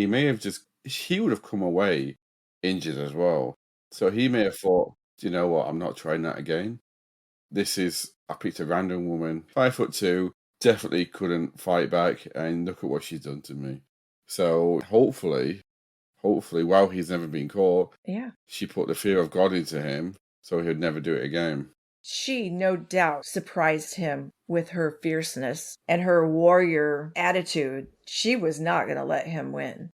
Speaker 1: He would have come away injured as well. So he may have thought, do you know what? I'm not trying that again. I picked a random woman, 5'2", definitely couldn't fight back, and look at what she's done to me. So hopefully, while he's never been caught,
Speaker 2: Yeah.
Speaker 1: she put the fear of God into him, so he'd never do it again.
Speaker 2: She, no doubt, surprised him with her fierceness and her warrior attitude. She was not going to let him win.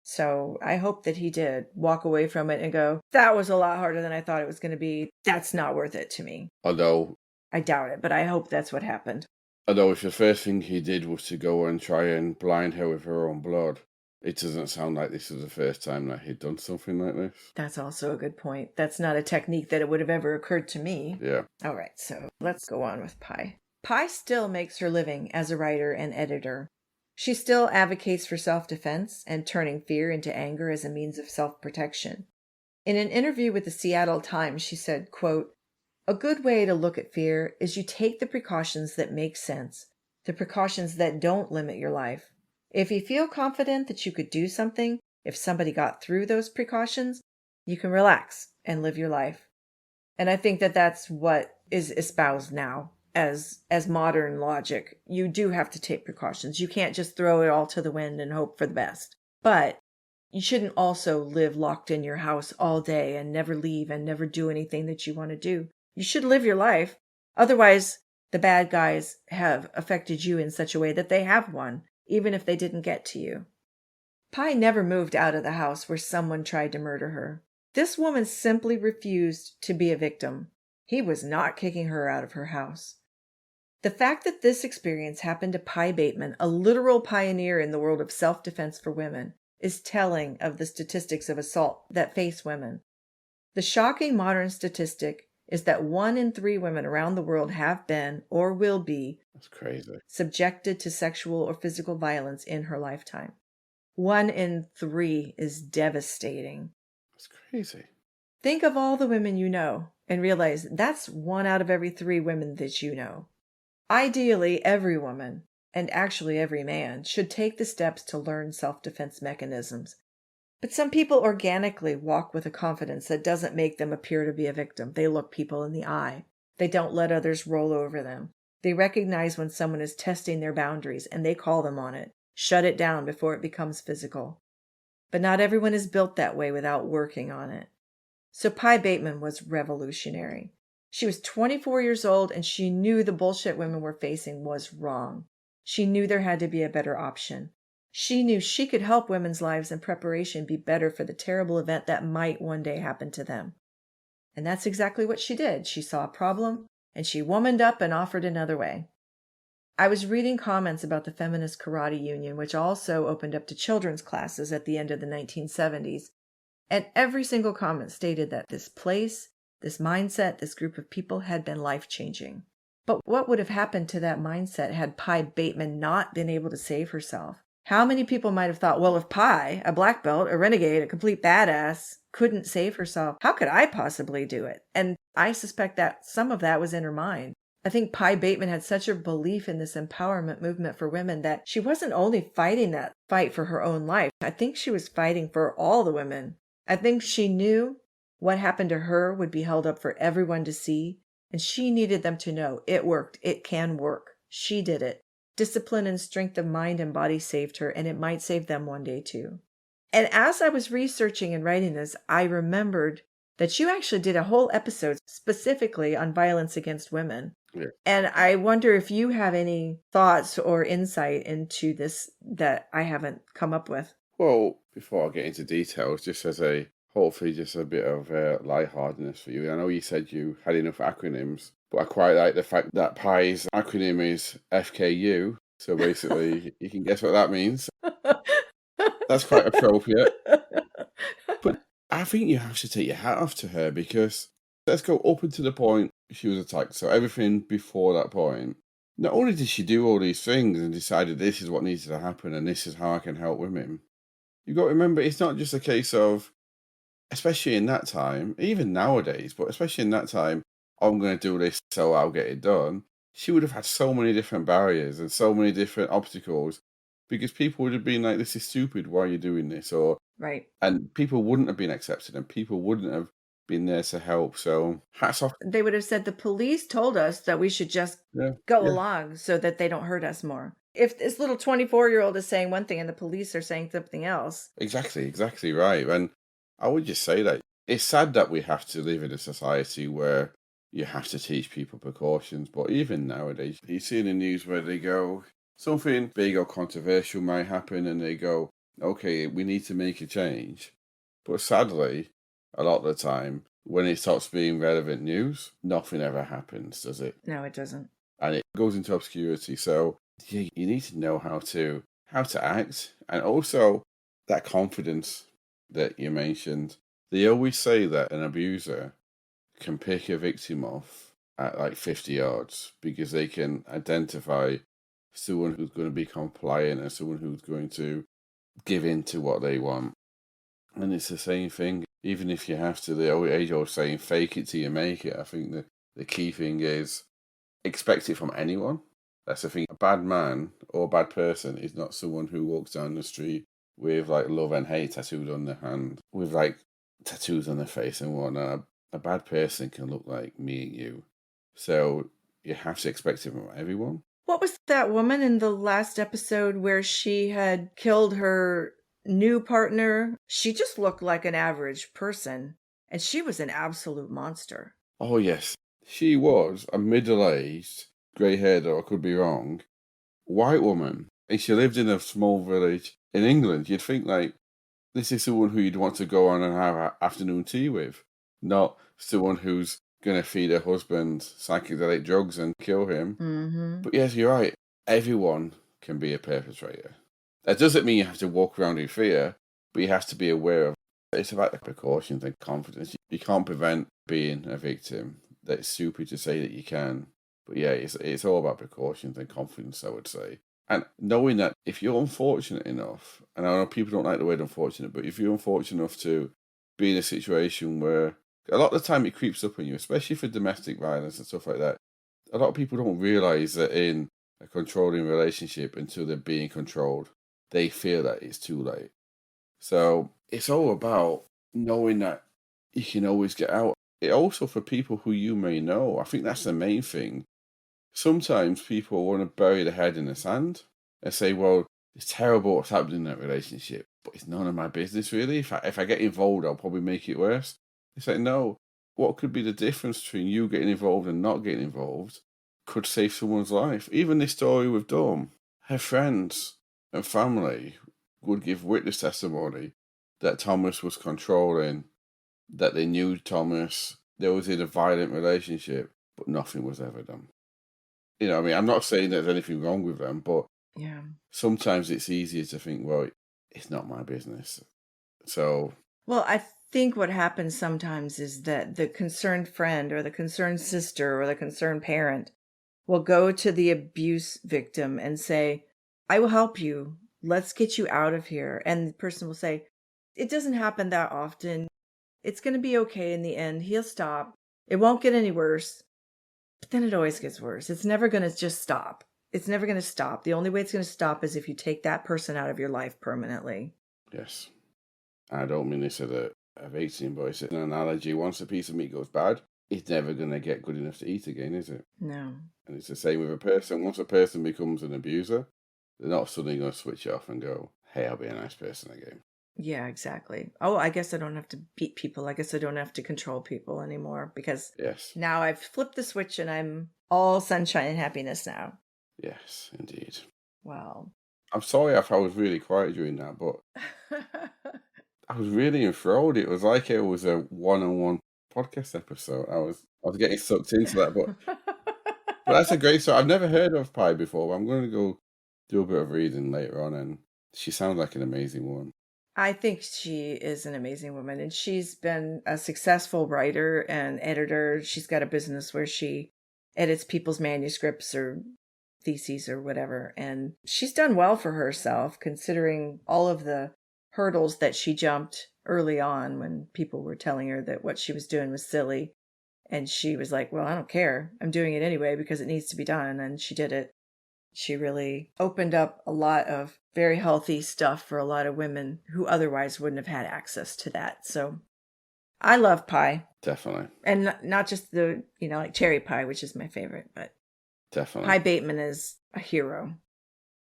Speaker 2: So I hope that he did walk away from it and go, that was a lot harder than I thought it was going to be. That's not worth it to me.
Speaker 1: Although
Speaker 2: I doubt it, but I hope that's what happened.
Speaker 1: if the first thing he did was to go and try and blind her with her own blood, it doesn't sound like this was the first time that he'd done something like this.
Speaker 2: That's also a good point. That's not a technique that it would have ever occurred to me.
Speaker 1: Yeah.
Speaker 2: All right, so let's go on with Pi. Pi still makes her living as a writer and editor. She still advocates for self-defense and turning fear into anger as a means of self-protection. In an interview with the Seattle Times, she said, quote, "A good way to look at fear is you take the precautions that make sense, the precautions that don't limit your life. If you feel confident that you could do something, if somebody got through those precautions, you can relax and live your life." And I think that that's what is espoused now as modern logic. You do have to take precautions. You can't just throw it all to the wind and hope for the best. But you shouldn't also live locked in your house all day and never leave and never do anything that you want to do. You should live your life. Otherwise, the bad guys have affected you in such a way that they have won, even if they didn't get to you. Pi never moved out of the house where someone tried to murder her. This woman simply refused to be a victim. He was not kicking her out of her house. The fact that this experience happened to Pi Bateman, a literal pioneer in the world of self-defense for women, is telling of the statistics of assault that face women. The shocking modern statistic is that 1 in 3 women around the world have been or will be
Speaker 1: That's crazy.
Speaker 2: Subjected to sexual or physical violence in her lifetime. 1 in 3 is devastating.
Speaker 1: That's crazy.
Speaker 2: Think of all the women you know and realize that's 1 out of every 3 women that you know. Ideally, every woman, and actually every man, should take the steps to learn self-defense mechanisms. But some people organically walk with a confidence that doesn't make them appear to be a victim. They look people in the eye. They don't let others roll over them. They recognize when someone is testing their boundaries and they call them on it, shut it down before it becomes physical. But not everyone is built that way without working on it. So Pi Bateman was revolutionary. She was 24 years old and she knew the bullshit women were facing was wrong. She knew there had to be a better option. She knew she could help women's lives in preparation be better for the terrible event that might one day happen to them. And that's exactly what she did. She saw a problem and she womaned up and offered another way. I was reading comments about the Feminist Karate Union, which also opened up to children's classes at the end of the 1970s. And every single comment stated that this place, this mindset, this group of people had been life-changing. But what would have happened to that mindset had Pi Bateman not been able to save herself? How many people might have thought, well, if Pi, a black belt, a renegade, a complete badass, couldn't save herself, how could I possibly do it? And I suspect that some of that was in her mind. I think Pi Bateman had such a belief in this empowerment movement for women that she wasn't only fighting that fight for her own life. I think she was fighting for all the women. I think she knew what happened to her would be held up for everyone to see, and she needed them to know it worked. It can work. She did it. Discipline and strength of mind and body saved her, and it might save them one day too. And as I was researching and writing this, I remembered that you actually did a whole episode specifically on violence against women.
Speaker 1: Yeah.
Speaker 2: And I wonder if you have any thoughts or insight into this that I haven't come up with.
Speaker 1: Well, before I get into details, just as hopefully just a bit of lightheartedness for you. I know you said you had enough acronyms, but I quite like the fact that Pi's acronym is FKU. So basically, you can guess what that means. That's quite appropriate. But I think you have to take your hat off to her because let's go up until the point she was attacked. So everything before that point, not only did she do all these things and decided this is what needs to happen and this is how I can help women, you got to remember it's not just a case of, especially in that time, even nowadays, but especially in that time, I'm going to do this so I'll get it done. She would have had so many different barriers and so many different obstacles because people would have been like, this is stupid. Why are you doing this? Or,
Speaker 2: Right.
Speaker 1: and people wouldn't have been accepted and people wouldn't have been there to help. So hats off.
Speaker 2: They would have said the police told us that we should just
Speaker 1: Yeah.
Speaker 2: go
Speaker 1: Yeah.
Speaker 2: along so that they don't hurt us more. If this little 24-year-old is saying one thing and the police are saying something else.
Speaker 1: Exactly right. And I would just say that it's sad that we have to live in a society where you have to teach people precautions. But even nowadays, you see in the news where they go, something big or controversial might happen, and they go, okay, we need to make a change. But sadly, a lot of the time, when it stops being relevant news, nothing ever happens, does it?
Speaker 2: No, it doesn't.
Speaker 1: And it goes into obscurity. So you need to know how to act, and also that confidence that you mentioned. They always say that an abuser can pick a victim off at like 50 yards because they can identify someone who's going to be compliant and someone who's going to give in to what they want. And it's the same thing. Even if you have to, the age-old saying, fake it till you make it. I think the key thing is expect it from anyone. That's the thing. A bad man or a bad person is not someone who walks down the street with like love and hate tattooed on their hand, with like tattoos on their face and whatnot. A bad person can look like me and you. So you have to expect it from everyone.
Speaker 2: What was that woman in the last episode where she had killed her new partner? She just looked like an average person, and she was an absolute monster.
Speaker 1: Oh, yes. She was a middle-aged, grey-haired, or I could be wrong, white woman. And she lived in a small village in England. You'd think, like, this is someone who you'd want to go on and have afternoon tea with, not someone who's going to feed her husband psychedelic drugs and kill him.
Speaker 2: Mm-hmm.
Speaker 1: But yes, you're right. Everyone can be a perpetrator. That doesn't mean you have to walk around in fear, but you have to be aware of it. It's about the precautions and confidence. You can't prevent being a victim. That's stupid to say that you can. But yeah, it's all about precautions and confidence, I would say. And knowing that if you're unfortunate enough, and I know people don't like the word unfortunate, but if you're unfortunate enough to be in a situation where a lot of the time it creeps up on you, especially for domestic violence and stuff like that, a lot of people don't realize that in a controlling relationship until they're being controlled, they feel that it's too late. So it's all about knowing that you can always get out. It also for people who you may know, I think that's the main thing. Sometimes people want to bury their head in the sand and say, well, it's terrible what's happening in that relationship, but it's none of my business really. If I get involved, I'll probably make it worse. It's like, no, what could be the difference between you getting involved and not getting involved could save someone's life. Even this story with Dawn, her friends and family would give witness testimony that Thomas was controlling, that they knew Thomas, they was in a violent relationship, but nothing was ever done. You know, I mean, I'm not saying there's anything wrong with them, but
Speaker 2: Yeah.
Speaker 1: sometimes it's easier to think, well, it's not my business. So,
Speaker 2: Well, I think what happens sometimes is that the concerned friend or the concerned sister or the concerned parent will go to the abuse victim and say, I will help you. Let's get you out of here. And the person will say, it doesn't happen that often. It's going to be okay in the end. He'll stop. It won't get any worse. But then it always gets worse. It's never going to just stop. It's never going to stop. The only way it's going to stop is if you take that person out of your life permanently.
Speaker 1: yes. I don't mean this as a victim, but it's an analogy. Once a piece of meat goes bad, it's never going to get good enough to eat again, is it?
Speaker 2: No.
Speaker 1: And it's the same with a person. Once a person becomes an abuser, they're not suddenly going to switch off and go, hey, I'll be a nice person again.
Speaker 2: Yeah, exactly. Oh, I guess I don't have to beat people. I guess I don't have to control people anymore because
Speaker 1: Yes.
Speaker 2: now I've flipped the switch and I'm all sunshine and happiness now.
Speaker 1: Yes, indeed.
Speaker 2: Wow.
Speaker 1: I'm sorry if I was really quiet during that, but I was really enthralled. It was like it was a one-on-one podcast episode. I was getting sucked into that, but that's a great story. I've never heard of Pi before, but I'm going to go do a bit of reading later on, and she sounds like an amazing woman.
Speaker 2: I think she is an amazing woman, and she's been a successful writer and editor. She's got a business where she edits people's manuscripts or theses or whatever, and she's done well for herself considering all of the hurdles that she jumped early on when people were telling her that what she was doing was silly. And she was like, well, I don't care. I'm doing it anyway because it needs to be done. And she did it. She really opened up a lot of very healthy stuff for a lot of women who otherwise wouldn't have had access to that. So I love pie.
Speaker 1: Definitely.
Speaker 2: And not just the, like cherry pie, which is my favorite, but
Speaker 1: Definitely.
Speaker 2: Pie Bateman is a hero.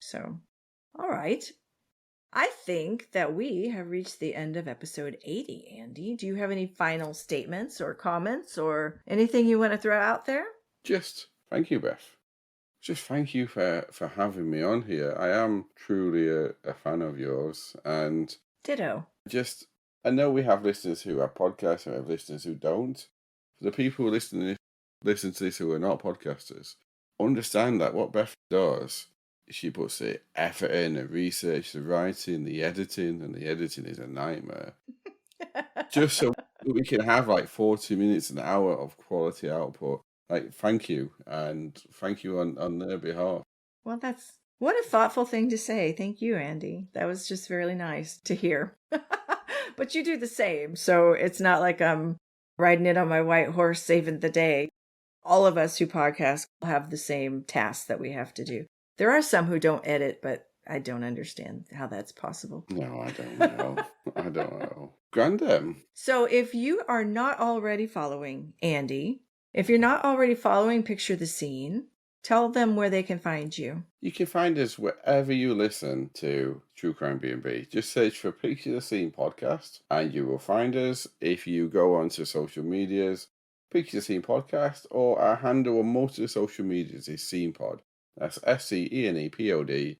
Speaker 2: So, all right. I think that we have reached the end of episode 80, Andy. Do you have any final statements or comments or anything you want to throw out there?
Speaker 1: Just thank you, Beth. Just thank you for having me on here. I am truly a fan of yours. And
Speaker 2: ditto.
Speaker 1: I know we have listeners who are podcasts and we have listeners who don't. For the people who listen to this who are not podcasters, understand that what Beth does, she puts the effort in, the research, the writing, the editing, and the editing is a nightmare. Just so we can have like 40 minutes, an hour of quality output. Like, thank you. And thank you on their behalf.
Speaker 2: Well, what a thoughtful thing to say. Thank you, Andy. That was just really nice to hear. But you do the same. So it's not like I'm riding it on my white horse saving the day. All of us who podcast have the same tasks that we have to do. There are some who don't edit, but I don't understand how that's possible.
Speaker 1: No, I don't know. I don't know. Grandem.
Speaker 2: So if you are not already following Andy, if you're not already following Picture the Scene, tell them where they can find you.
Speaker 1: You can find us wherever you listen to True Crime BNB. Just search for Picture the Scene podcast and you will find us. If you go onto social medias, Picture the Scene podcast, or our handle on most of the social medias is ScenePod. That's SCENEPOD.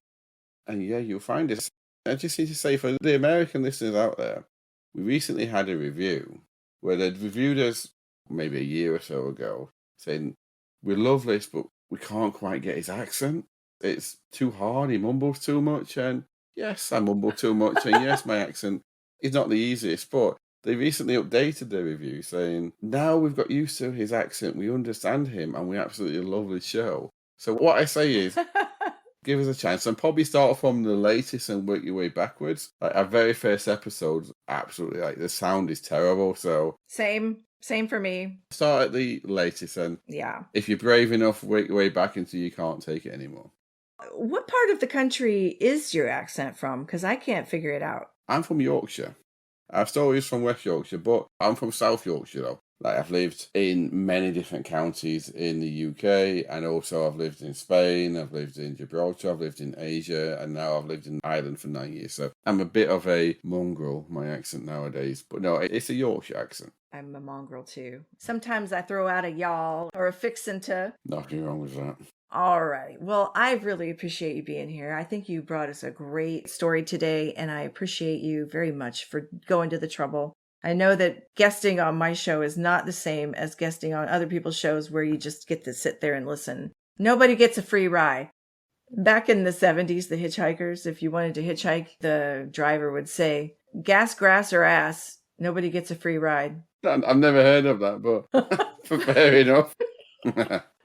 Speaker 1: And yeah, you'll find us. I just need to say, for the American listeners out there, we recently had a review where they'd reviewed us maybe a year or so ago, saying, we love this, but we can't quite get his accent. It's too hard, he mumbles too much. And yes, I mumble too much. And yes, my accent is not the easiest, but they recently updated their review saying, now we've got used to his accent, we understand him, and we absolutely love the show. So what I say is, give us a chance and probably start from the latest and work your way backwards. Like our very first episode, absolutely, like the sound is terrible. So
Speaker 2: Same for me.
Speaker 1: Start at the latest and
Speaker 2: yeah.
Speaker 1: If you're brave enough, work your way back until you can't take it anymore.
Speaker 2: What part of the country is your accent from? Because I can't figure it out.
Speaker 1: I'm from Yorkshire. Our story is from West Yorkshire, but I'm from South Yorkshire though. Like I've lived in many different counties in the UK, and also I've lived in Spain, I've lived in Gibraltar, I've lived in Asia, and now I've lived in Ireland for 9 years. So I'm a bit of a mongrel, my accent nowadays. But no, it's a Yorkshire accent.
Speaker 2: I'm a mongrel too. Sometimes I throw out a y'all or a fixin' to.
Speaker 1: Nothing wrong with that.
Speaker 2: All right. Well, I really appreciate you being here. I think you brought us a great story today, and I appreciate you very much for going to the trouble. I know that guesting on my show is not the same as guesting on other people's shows where you just get to sit there and listen. Nobody gets a free ride. Back in the 70s, the hitchhikers, if you wanted to hitchhike, the driver would say, gas, grass, or ass. Nobody gets a free ride.
Speaker 1: I've never heard of that, but fair enough.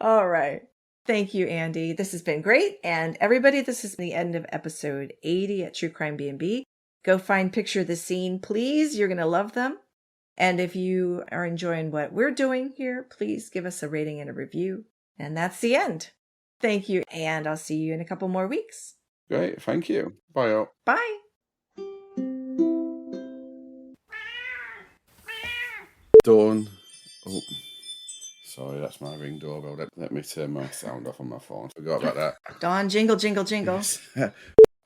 Speaker 2: All right. Thank you, Andy. This has been great. And everybody, this is the end of episode 80 at True Crime BNB. Go find Picture the Scene, please. You're going to love them. And if you are enjoying what we're doing here, please give us a rating and a review. And that's the end. Thank you. And I'll see you in a couple more weeks.
Speaker 1: Great. Thank you. Bye, all.
Speaker 2: Bye.
Speaker 1: Dawn. Oh, sorry, that's my Ring doorbell. Let me turn my sound off on my phone. Forgot about that.
Speaker 2: Dawn, jingle, jingle, jingle.
Speaker 1: Yes.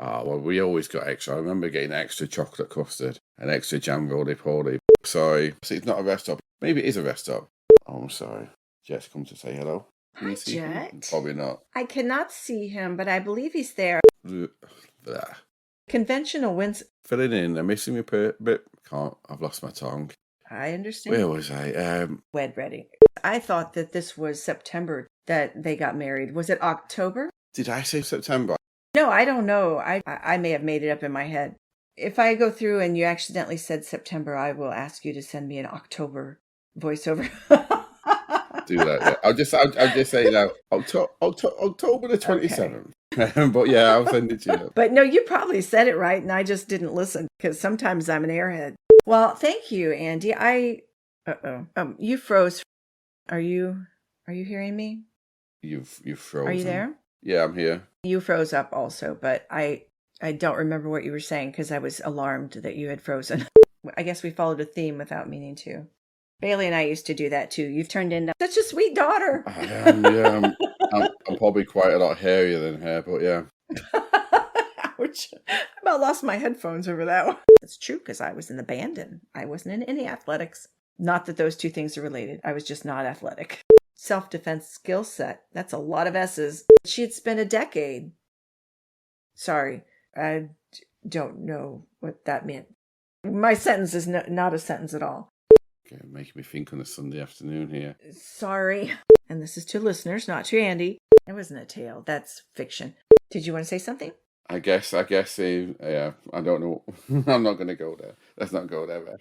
Speaker 1: Well, we always got extra. I remember getting extra chocolate custard and extra jam roly-poly. Sorry. So it's not a rest stop. Maybe it is a rest stop. Oh, I'm sorry. Jet's come to say hello.
Speaker 2: Hi, Jet.
Speaker 1: Him? Probably not.
Speaker 2: I cannot see him, but I believe he's there.
Speaker 1: Blah.
Speaker 2: Conventional wins.
Speaker 1: Filling in. I'm missing my bit. Can't. I've lost my tongue.
Speaker 2: I understand.
Speaker 1: Where was I?
Speaker 2: Wed ready. I thought that this was September that they got married. Was it October?
Speaker 1: Did I say September?
Speaker 2: No, I don't know. I may have made it up in my head. if I go through and you accidentally said September, I will ask you to send me an October voiceover.
Speaker 1: Do that. Yeah. I'll just say now October the 27th. But yeah, I'll send it to you.
Speaker 2: But no, you probably said it right, and I just didn't listen because sometimes I'm an airhead. Well, thank you, Andy. You froze. Are you hearing me?
Speaker 1: You've frozen.
Speaker 2: Are you there?
Speaker 1: Yeah, I'm here.
Speaker 2: You froze up also, but I don't remember what you were saying because I was alarmed that you had frozen. I guess we followed a theme without meaning to. Bailey and I used to do that too. You've turned into such a sweet daughter.
Speaker 1: I am, yeah. I'm probably quite a lot hairier than her, but yeah.
Speaker 2: Ouch. I about lost my headphones over that one. It's true because I was in the band and I wasn't in any athletics. Not that those two things are related. I was just not athletic. Self-defense skill set. That's a lot of S's. She had spent a decade. Sorry, I don't know what that meant. My sentence is not a sentence at all.
Speaker 1: Okay, making me think on a Sunday afternoon here.
Speaker 2: Sorry. And this is to listeners, not to Andy. It wasn't a tale. That's fiction. Did you want to say something?
Speaker 1: I guess, yeah, I don't know. I'm not going to go there. Let's not go there, Beth.